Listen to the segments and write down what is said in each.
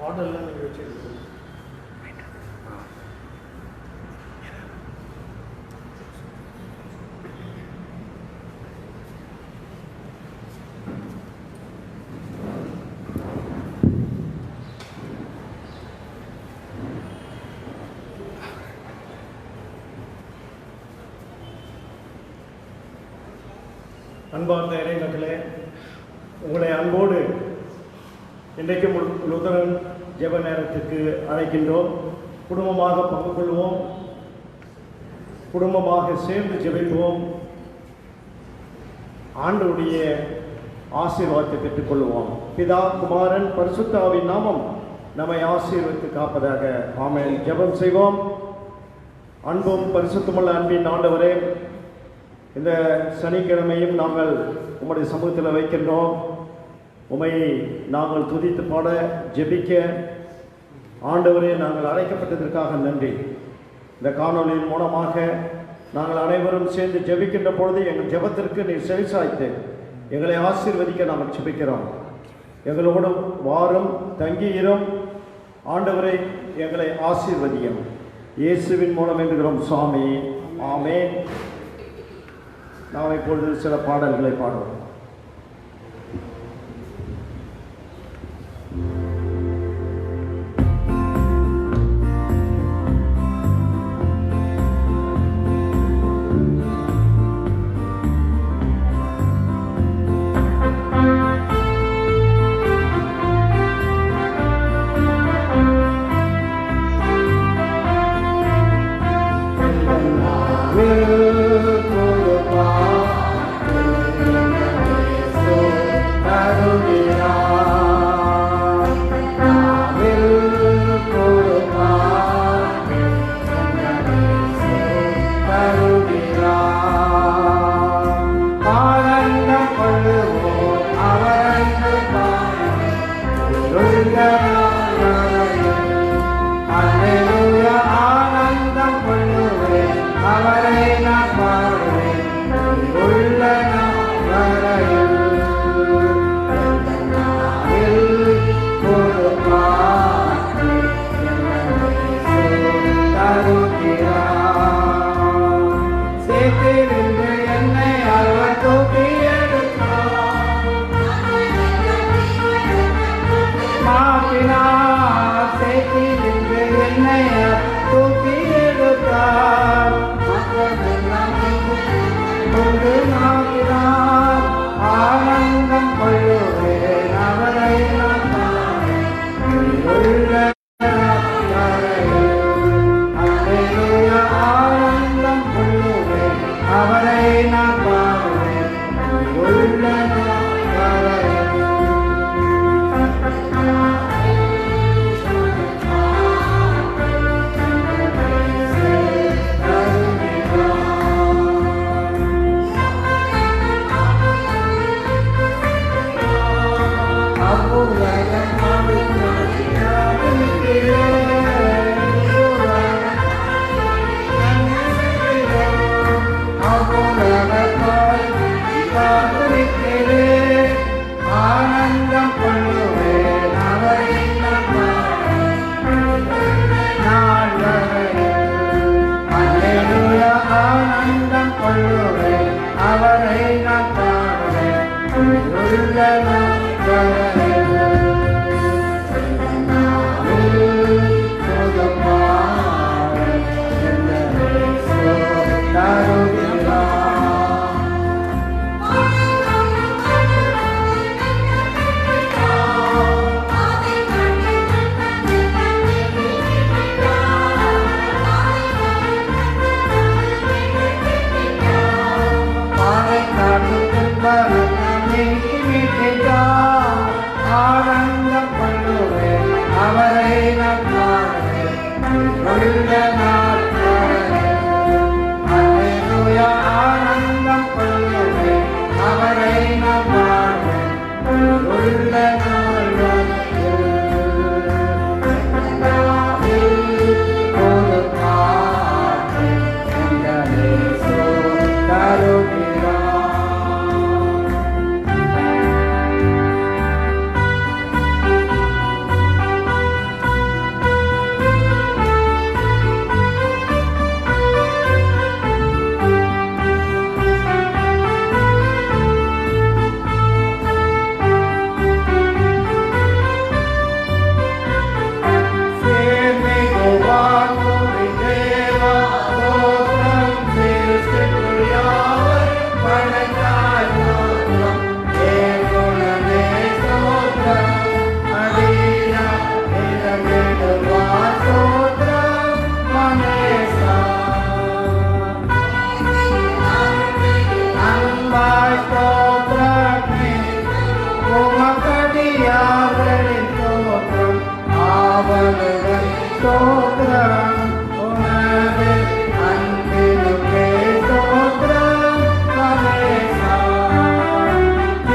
பாடல்லாம் நீங்கள் வச்சுருக்கீங்க. அன்பார்ந்த இறை மக்களே, உங்களை அன்போடு இன்றைக்கும் லுத்தரன் ஜெப நேரத்துக்கு அழைக்கின்றோம். குடும்பமாக பங்கு கொள்வோம், குடும்பமாக சேர்ந்து ஜெபிப்போம், ஆண்டவருடைய ஆசீர்வாதத்தை பெற்றுக்கொள்வோம். பிதா, குமாரன், பரிசுத்த ஆவியின் நாமம் நம்மை ஆசீர்வதித்து காப்பதாக. ஆமென். ஜெபம் செய்வோம். அன்பும் பரிசுத்தமுள்ள அன்பின் ஆண்டவரே, இந்த சனிக்கிழமையும் நாங்கள் உம்முடைய சமூகத்தில் வைக்கின்றோம். உம்மை நாங்கள் துதித்து பாட ஜெபிக்க ஆண்டவரே நாங்கள் அழைக்கப்பட்டதற்காக நன்றி. இந்த காணொலியின் மூலமாக நாங்கள் அனைவரும் சேர்ந்து ஜெபிக்கின்ற பொழுது எங்கள் ஜெபத்திற்கு நீர் செவிசாய்த்து எங்களை ஆசீர்வதிக்க நாங்கள் ஜெபிக்கிறோம். எங்களோடு வாரும், தங்கியிரும். ஆண்டவரை எங்களை ஆசீர்வதியும். இயேசுவின் மூலம் என்கிறோம் சுவாமி. ஆமென். நாம் இப்பொழுது சில பாடல்களை பாடுவோம்.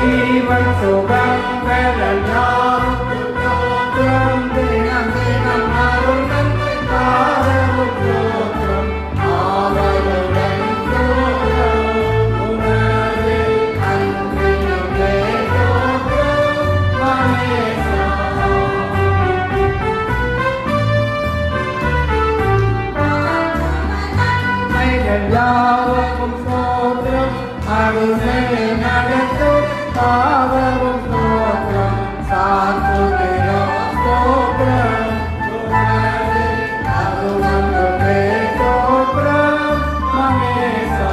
ஜீவன் சுகம் பெறலாம் தினம் தினம் அருள் காரமும் தோற்றம் ஆவலுடன் தோற்றம் உனது அன்பினுள்ளே தோற்றம் மகேசா. யாவரும் சோத்திரம் அருளே நடத்தும் பாவமும் சோத்திரம் சாத்துகிறோம் சோத்திரம் உனது அருளே சோத்திரம் மகேசா.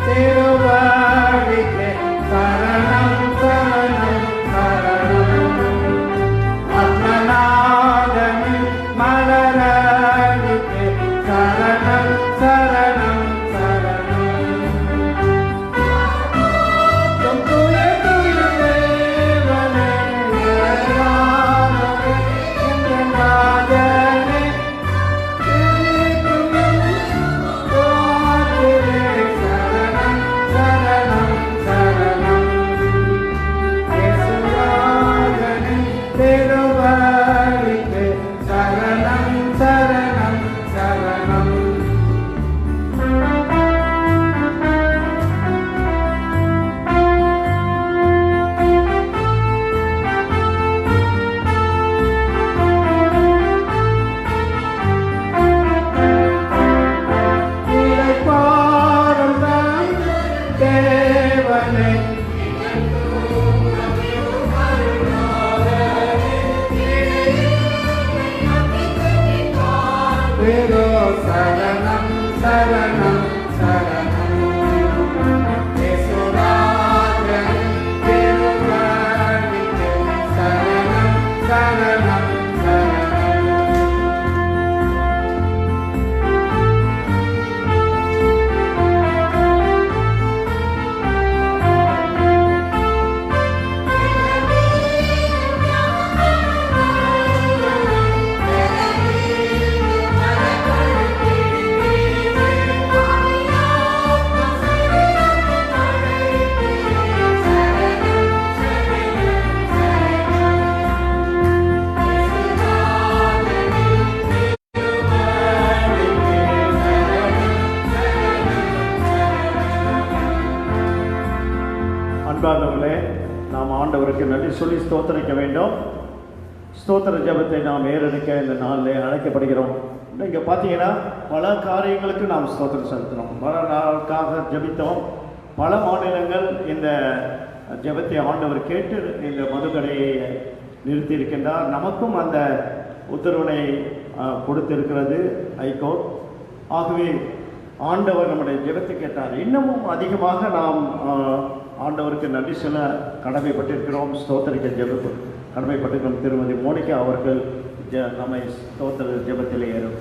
திருவடிக்கே சரணம் சரணம் சரணம் அத்மநாதனின் மலரடிக்கே சரணம் சரணம் சரணம். தூய தூய தேவனே நாதனே எங்கள் நாதனே திருவடிக்கே சரணம் சரணம் சரணம். இளைப்பாறும் தேவனே சரணம் சரணம் சரணம் யேசுராஜன் திருவடிக்கே சரணம் சரணம் சரணம். அன்பார்ந்தவர்களே, நாம் ஆண்டவருக்கு நன்றி சொல்லி ஸ்தோத்திரிக்க வேண்டும். ஸ்தோத்திர ஜெபத்தை நாம் ஏறெடுக்க இந்த நாளில் அழைக்கப்படுகிறோம். இங்கே பார்த்தீங்கன்னா பல காரியங்களுக்கு நாம் ஸ்தோத்திரம் செலுத்தினோம். பல நாளுக்காக ஜெபித்தோம். பல மாநிலங்கள் இந்த ஜெபத்தை ஆண்டவர் கேட்டு இந்த மதுக்கடையை நிறுத்தியிருக்கின்றார். நமக்கும் அந்த உத்தரவினை கொடுத்திருக்கிறது ஹைகோர்ட். ஆகவே ஆண்டவர் நம்முடைய ஜெபத்தை கேட்டார். இன்னமும் அதிகமாக நாம் ஆண்டவருக்கு நன்றி சொல்ல கடமைப்பட்டிருக்கிறோம். ஸ்தோத்திரிக்க ஜெப கடமைப்பட்டிருக்கிறோம். திருமதி மோனிகா அவர்கள் நம்மை ஸ்தோத்திர ஜெபத்திலே ஏறும்.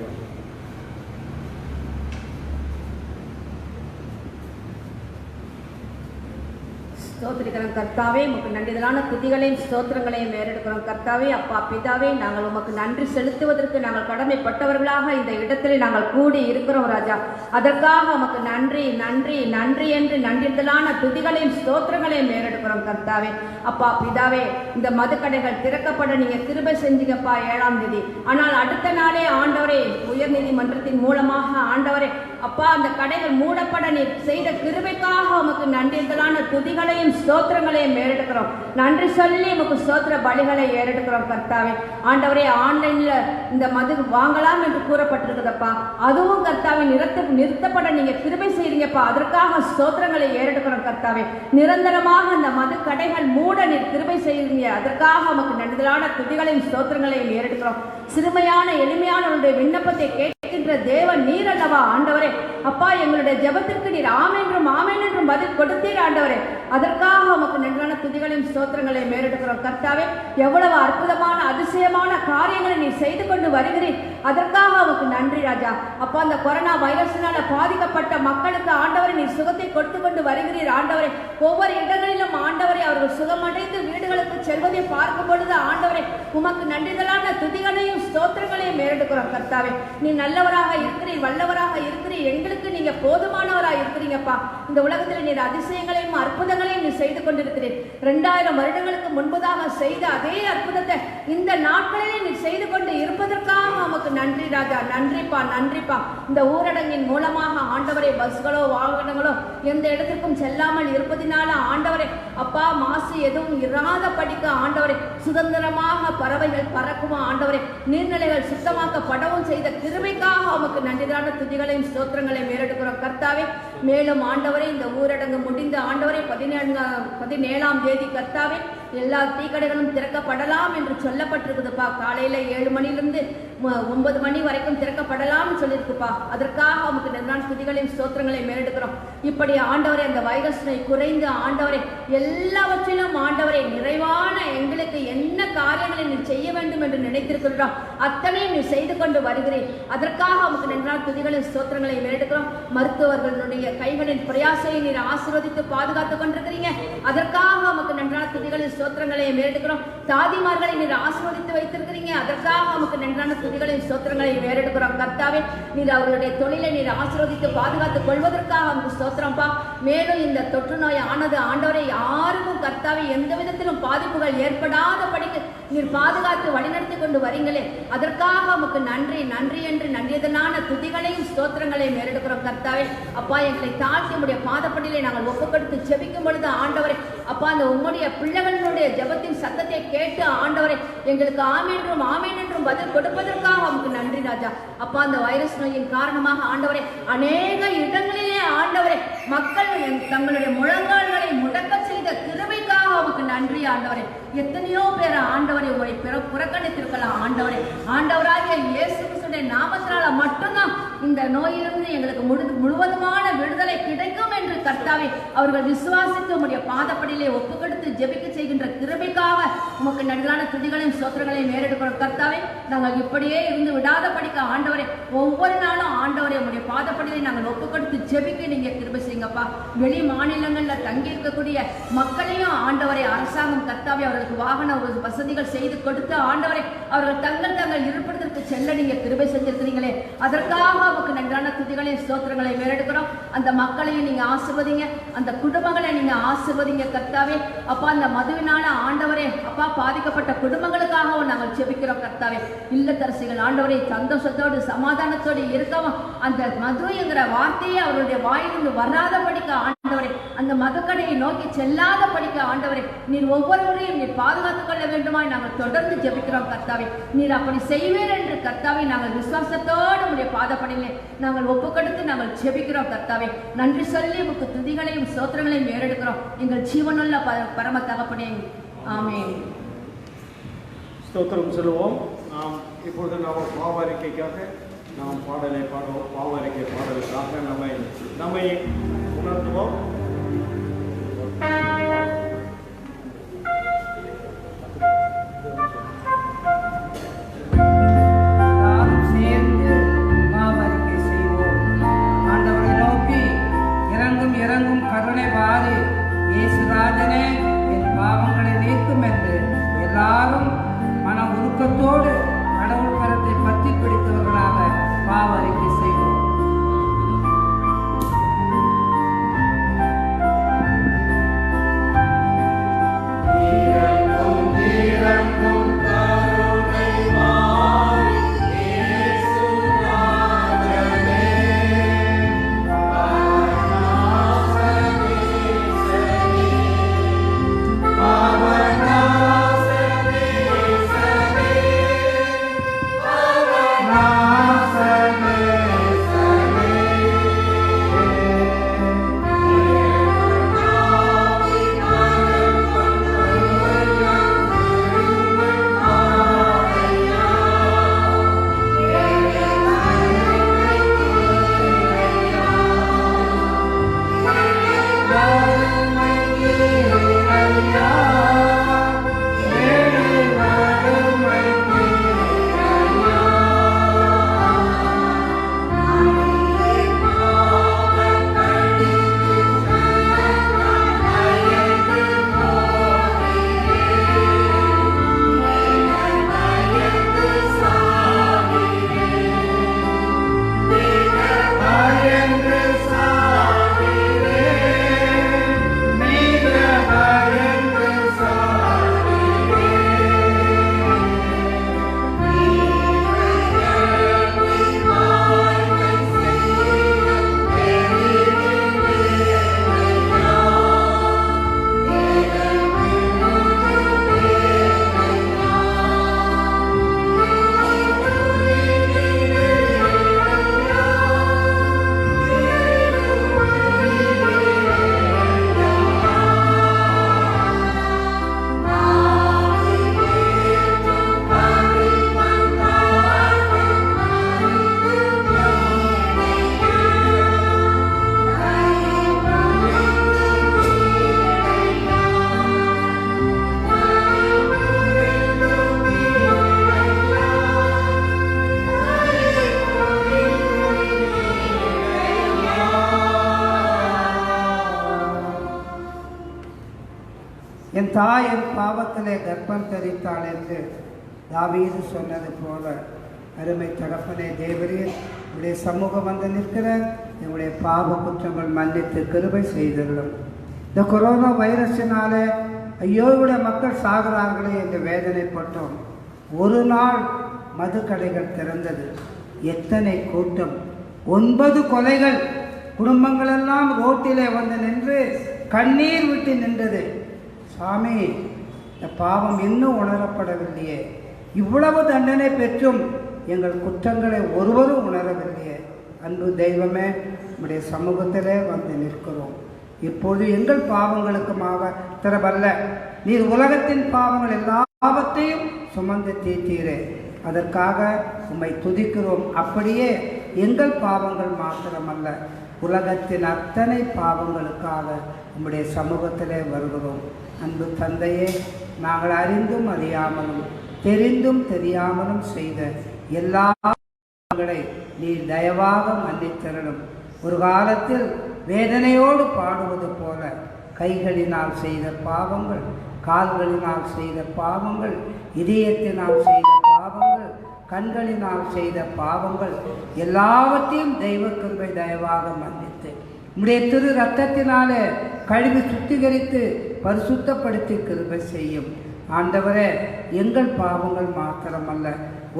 ஸ்தோத்திரிக்கிறோம் கர்த்தாவே, உமக்கு நன்றிதலான துதிகளையும் ஸ்தோத்திரங்களையும் ஏறெடுக்கிறோம் கர்த்தாவே. அப்பா பிதாவே, நாங்கள் உமக்கு நன்றி செலுத்துவதற்கு நாங்கள் கடமைப்பட்டவர்களாக இந்த இடத்திலே நாங்கள் கூடி இருக்கிறோம் ராஜா. அதற்காக உமக்கு நன்றி நன்றி நன்றி என்று நன்றிதலான துதிகளையும் ஸ்தோத்திரங்களையும் ஏறெடுக்கிறோம் கர்த்தாவே. அப்பா பிதாவே, இந்த மதுக்கடைகள் திறக்கப்பட நீங்க கிருபை செஞ்சீங்கப்பா 7ஆம் தேதி. ஆனால் அடுத்த நாளே ஆண்டவரே உயர் நீதிமன்றத்தின் மூலமாக ஆண்டவரே அப்பா அந்த கடைகள் மூடப்பட நீ செய்த கிருபைக்காக உமக்கு நன்றிதலான துதிகளையும் ஸ்தோத்திரங்களையும் ஏறெடுக்கிறோம். நன்றி சொல்லி உமக்கு ஸ்தோத்திர பலிகளை ஏறெடுக்கிறோம் கர்த்தாவே. ஆண்டவரே, ஆன்லைன்ல இந்த மது வாங்கலாம் என்று கூறப்பட்டிருக்குதப்பா, அதுவும் கர்த்தாவே நிறுத்தப்பட நீங்க கிருபை செய்றீங்கப்பா. அதற்காக ஸ்தோத்திரங்களை ஏறெடுக்கிறோம் கர்த்தாவே. நிரந்தரமாக இந்த மது கடைகள் மூட நீர் கிருபை செய்றீங்க. அதற்காக உமக்கு நன்றிதலான துதிகளையும் ஸ்தோத்திரங்களையும் ஏறெடுக்கிறோம். சிறுமையான எளிமையான விண்ணப்பத்தை கேட்டு செய்கின்ற தேவன் நீர் அல்லவா ஆண்டவரே. அப்பா, எங்களுடைய ஜெபத்திற்கு நீர் ஆமென்றும் ஆமென் என்றும் பதில் கொடுத்தீர் ஆண்டவரே. அதற்காக உமக்கு நன்றான துதிகளையும் ஸ்தோத்திரங்களையும் மேலெடுக்கிறோம் கர்த்தாவே. எவ்வளவு அற்புதமான அதிசயமான காரியங்களை நீ செய்து கொண்டு வருகிறீர். அதற்காக உமக்கு நன்றி ராஜா. அப்பா, அந்த கொரோனா வைரஸினால பாதிக்கப்பட்ட மக்களுக்கு ஆண்டவரை நீ சுகத்தை கொடுத்து கொண்டு வருகிறீர் ஆண்டவரே. ஒவ்வொரு இடங்களிலும் ஆண்டவரை அவர்கள் சுகமடைந்து வீடுகளுக்கு செல்வதை பார்க்கும் பொழுது ஆண்டவரை உமக்கு நன்றிதலான துதிகளையும் ஸ்தோத்திரங்களையும் மேலெடுக்கிறோம் கர்த்தாவே. நீ நல்லவராக இருக்கிறீர், வல்லவராக இருக்கிறீர். எங்களுக்கு நீங்க போதுமானவராக இருக்கிறீங்கப்பா. இந்த உலகத்தில் நீர் அதிசயங்களையும் அற்புதங்களையும் நீ செய்து கொண்டிருக்கிறீர். 2000 வருடங்களுக்கு முன்பதாக செய்த அதே அற்புதத்தை இந்த நாட்களிலே நீ செய்து கொண்டு இருப்பதற்காக உமக்கு நன்றி ராஜா. நன்றிப்பா, நன்றிப்பா. இந்த ஊரடங்கின் மூலமாக ஆண்டவரை பஸ்களோ வாகனங்களோ எந்த இடத்திற்கும் செல்லாமல் இருப்பதினால ஆண்டவரை அப்பா மாசு எதுவும் இராத படிக்க ஆண்டவரை சுதந்திரமாக பறவைகள் பறக்குமா ஆண்டவரை நீர்நிலைகள் சுத்தமாக்கப்படவும் செய்த கிருபைக்காக உமக்கு நன்றிதான துதிகளையும் ஸ்தோத்திரங்களையும் மேலெடுக்கிறோம் கர்த்தாவே. மேலும் ஆண்டவரை இந்த ஊரடங்கு முடிந்த ஆண்டவரை 17ஆம் தேதி கர்த்தாவே எல்லா டீக்கடைகளும் திறக்கப்படலாம் என்று சொல்லப்பட்டிருக்குதுப்பா. காலையில 7 மணிலிருந்து 9 மணி வரைக்கும் திறக்கப்படலாம்னு சொல்லியிருக்குப்பா. அதற்காக உமக்கு நன்றான துதிகளையும் ஸ்தோத்திரங்களையும் மேலெடுக்கிறோம். இப்படி ஆண்டவரை அந்த வைரஸ் நோய் குறைந்து ஆண்டவரை எல்லாவற்றிலும் ஆண்டவரை நிறைவான எங்களுக்கு என்ன காரியங்களை நீ செய்ய வேண்டும் என்று நினைத்திருக்கிறோம் அத்தனையும் நீ செய்து கொண்டு வருகிறேன். அதற்காக உமக்கு நன்றான துதிகளையும் ஸ்தோத்திரங்களையும் மேலெடுக்கிறோம். மருத்துவர்களுடைய கைகளின் பிரயாசையை நீர் ஆசீர்வதித்து பாதுகாத்துக் கொண்டிருக்கிறீங்க. அதற்காக உமக்கு நன்றான துதிகளையும் ஸ்தோத்திரங்களையும் மேலெடுக்கிறோம். தாதிமார்களை நீர் ஆசீர்வதித்து வைத்திருக்கிறீங்க. அதற்காக உமக்கு நன்றான துதிகளையும் ஸ்தோத்திரங்களையும் மேலெடுக்கிறோம் கர்த்தாவே. நீர் அவர்களுடைய தொழிலை நீர் ஆசீர்வதித்து பாதுகாத்துக் கொள்வதற்காக உமக்கு ஸ்தோத்திரம்பா. மேலும் இந்த தொற்று நோய் ஆனது ஆண்டவரை யாருக்கும் கர்த்தாவே எந்த விதத்திலும் பாதிப்புகள் ஏற்படாதபடிக்கு நீர் பாதுகாத்து வழிநடத்தி கொண்டு வரீங்களே, அதற்காக உமக்கு நன்றி நன்றி என்று நன்றியதனான துதிகளையும் ஸ்தோத்திரங்களையும் மேலெடுக்கிறோம் கர்த்தாவே. அப்பா, எங்களை தாழ்த்தி உடைய பாதப்படியிலே நாங்கள் ஒப்புக்கொடுத்து செபிக்கும் பொழுது ஆண்டவரை அப்பா அந்த உம்முடைய பிள்ளைகளுடைய ஜெபத்தின் சத்தத்தை கேட்டு ஆண்டவரை எங்களுக்கு ஆமென்றும் ஆமென் என்றும் பதில் கொடுப்பதற்காக உமக்கு நன்றி ராஜா. அப்பா, அந்த வைரஸ் நோயின் காரணமாக ஆண்டவரை அநேக இடங்களிலே ஆண்டவரை மக்கள் தங்களுடைய முழங்கால்களை முடக்க செய்த கிருபைக்காக உமக்கு நன்றி ஆண்டவரை. எத்தனையோ பேர் ஆண்டவரை உங்களை புறக்கணித்திருக்கலாம் ஆண்டவரை. ஆண்டவராகிய இயேசு கிறிஸ்துவின் நாமத்தினால மட்டும்தான் இந்த நோயிலிருந்து எங்களுக்கு முழுவதுமான விடுதலை கிடைக்கும் என்று கர்த்தாவே அவர்கள் விசுவாசித்து உம்முடைய பாதப்படியிலே ஒப்புக்கொடுத்து ஜெபிக்க செய்கின்ற கிருபைக்காக உமக்கு நன்றான துதிகளையும் ஸ்தோத்திரங்களையும் மேலெடுக்கிறோம் கர்த்தாவே. நாங்கள் இப்படியே இருந்து விடாத படிக்க ஆண்டவரை ஒவ்வொரு நாளும் ஆண்டவரை உம்முடைய பாதப்படியிலே நாங்கள் ஒப்புக்கொடுத்து ஜெபிக்க நீங்க கிருபை செய்யுங்கப்பா. வெளி மாநிலங்கள்ல தங்கி இருக்கக்கூடிய மக்களையும் ஆண்டவரை அரசாங்கம் கர்த்தாவே அவர்களுக்கு வாகன வசதிகள் செய்து கொடுத்து ஆண்டவரை அவர்கள் தங்கள் இருப்பிடத்திற்கு செல்ல நீங்க கிருபை செஞ்சிருக்கிறீங்களே, அதற்காக உமக்கு நன்றான துதிகளையும் ஸ்தோத்திரங்களை மேலெடுக்கிறோம். அந்த மக்களையும் நீங்க ஆசீர்வதிங்க, அந்த குடும்பங்களை நீங்க ஆசீர்வதிங்க கர்த்தாவே. அப்பா, அந்த மதுவினால ஆண்டவரே அப்பா பாதிக்கப்பட்ட குடும்பங்களுக்காகவும் நாங்கள் செபிக்கிறோம் கர்த்தாவே. இல்லத்தரசிகள் ஆண்டவரை சந்தோஷத்தோடு சமாதானத்தோடு இருக்கவும் அந்த மது என்கிற வார்த்தையை அவருடைய வாயிலிருந்து வராதபடிக்க ஆண்டவரை அந்த மதுக்கடையை நோக்கி செல்லாத படிக்க ஆண்டவரை நீர் ஒவ்வொருவரையும் நீர் பாதுகாத்துக் கொள்ள வேண்டுமாய் நாங்கள் தொடர்ந்து ஜெபிக்கிறோம் கர்த்தாவே. நீர் அப்படி செய்வீர் என்று கர்த்தாவை நாங்கள் விசுவாசத்தோடு உடைய பாதப்படியிலே நாங்கள் ஒப்புக்கொடுத்து நாங்கள் ஜெபிக்கிறோம் கர்த்தாவே. நன்றி சொல்லி உமக்கு துதிகளையும் ஸ்தோத்திரங்களையும் மேலெடுக்கிறோம் எங்கள் ஜீவனுள்ள பரம தகப்பனே, ஆமென். ஸ்தோத்திரம் சொல்லுவோம். நாம் இப்பொழுது நாம் பாவறிக்கைக்காக நாம் பாடலை பாடுவோம். பாவறிக்கை பாடலுக்காக நம்மை உணர்த்துவோம். இறங்கும் கருணை வாரி இயேசுராஜனே என் பாவங்களை நீக்கும் என்று எல்லாரும் மன உருக்கத்தோடு கடவுள் கரத்தை பற்றி பிடித்தவர்களாக பாவ அறிக்கை செய்வோம். Nazaret. என் தாய் என் பாவத்திலே கர்ப்பம் தரித்தாள் என்று தாவீது சொன்னது போல அருமை தகப்பனே தேவரீர் உடைய சமூகம் வந்து நிற்கிற என்னுடைய பாவ குற்றங்கள் மன்னித்து கிருபை செய்துள்ளோம். இந்த கொரோனா வைரஸினாலே ஐயோ இவருடைய மக்கள் சாகிறார்களே என்று வேதனைப்பட்டோம். ஒரு நாள் மதுக்கடைகள் திறந்தது. எத்தனை கூட்டம், 9 கொலைகள், குடும்பங்களெல்லாம் ரோட்டிலே வந்து நின்று கண்ணீர் விட்டு நின்றது. சாமி, இந்த பாவம் இன்னும் உணரப்படவில்லையே, இவ்வளவு தண்டனை பெற்றும் எங்கள் குற்றங்களை ஒருவரும் உணரவில்லையே. அன்பு தெய்வமே, நம்முடைய சமூகத்திலே வந்து நிற்கிறோம். இப்போது எங்கள் பாவங்களுக்கு மாத்திரமல்ல, நீர் உலகத்தின் பாவங்கள் எல்லாவற்றையும் சுமந்து தீர்த்தீரே. அதற்காக உம்மை துதிக்கிறோம். அப்படியே எங்கள் பாவங்கள் மாத்திரமல்ல, உலகத்தின் அத்தனை பாவங்களுக்காக உம்முடைய சமூகத்திலே வருகிறோம். அன்பு தந்தையே, நாங்கள் அறிந்தும் அறியாமலும் தெரிந்தும் தெரியாமலும் செய்த எல்லா பாவங்களை நீர் தயவாக மன்னித்தரணும். ஒரு காலத்தில் வேதனையோடு பாடுவது போல கைகளினால் செய்த பாவங்கள், கால்களினால் செய்த பாவங்கள், இதயத்தினால் செய்த பாவங்கள், கண்களினால் செய்த பாவங்கள் எல்லாவற்றையும் தெய்வ கிருபை தயவாக மன்னித்து உம்முடைய திரு இரத்தத்தினாலே கழுவி சுத்திகரித்து பரிசுத்தப்படுத்தி கிருபை செய்யும். ஆண்டவரே, எங்கள் பாவங்கள் மாத்திரமல்ல,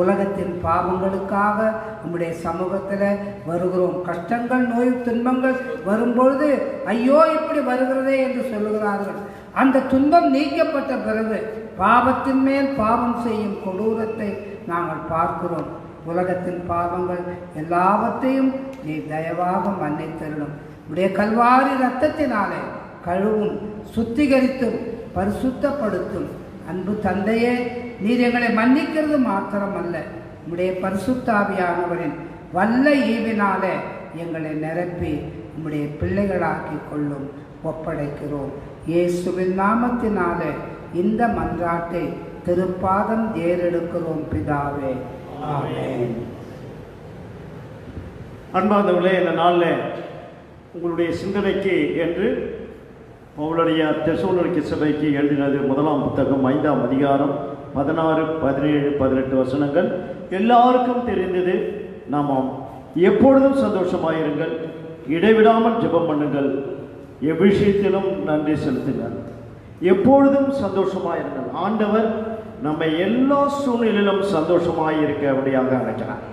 உலகத்தின் பாவங்களுக்காக நம்முடைய சமூகத்தில் வருகிறோம். கஷ்டங்கள், நோய், துன்பங்கள் வரும்பொழுது ஐயோ இப்படி வருகிறதே என்று சொல்லுகிறார்கள். அந்த துன்பம் நீக்கப்பட்ட பிறகு பாவத்தின் மேல் பாவம் செய்யும் கொடூரத்தை நாங்கள் பார்க்கிறோம். உலகத்தின் பாவங்கள் எல்லாவற்றையும் நீ தயவாக மன்னித்தருளும். உடைய கல்வாரி இரத்தத்தினாலே கழுவும், சுத்திகரித்தும் பரிசுத்தப்படுத்தும். அன்பு தந்தையே, நீர் எங்களை மன்னிக்கிறது மாத்திரமல்ல, உம்முடைய பரிசுத்தாவியானவரின் வல்ல ஈவினாலே எங்களை நிரப்பி உம்முடைய பிள்ளைகளாக்கி கொள்ளும். ஒப்படைக்கிறோம். இயேசுவின் நாமத்தினாலே இந்த மன்றாட்டை திருப்பாதம் ஏறெடுக்கிறோம் பிதாவே. ஆமென். அன்பார்ந்தவர்களே, இந்த நாளில் உங்களுடைய சிந்தனைக்கு என்று பவுலுடைய தெசலோனிக்கே சபைக்கு எழுதினது 1ஆம் புத்தகம் 5ஆம் அதிகாரம் 16, 17, 18 வசனங்கள் எல்லாருக்கும் தெரிந்தது. நாம் எப்பொழுதும் சந்தோஷமாயிருங்கள், இடைவிடாமல் ஜெபம் பண்ணுங்கள், எவ்விஷயத்திலும் நன்றி செலுத்துங்கள், எப்பொழுதும் சந்தோஷமாயிருங்கள். ஆண்டவர் நம்மை எல்லா சூழ்நிலையிலும் சந்தோஷமாயிருக்கபடியாக அழைக்கிறார்.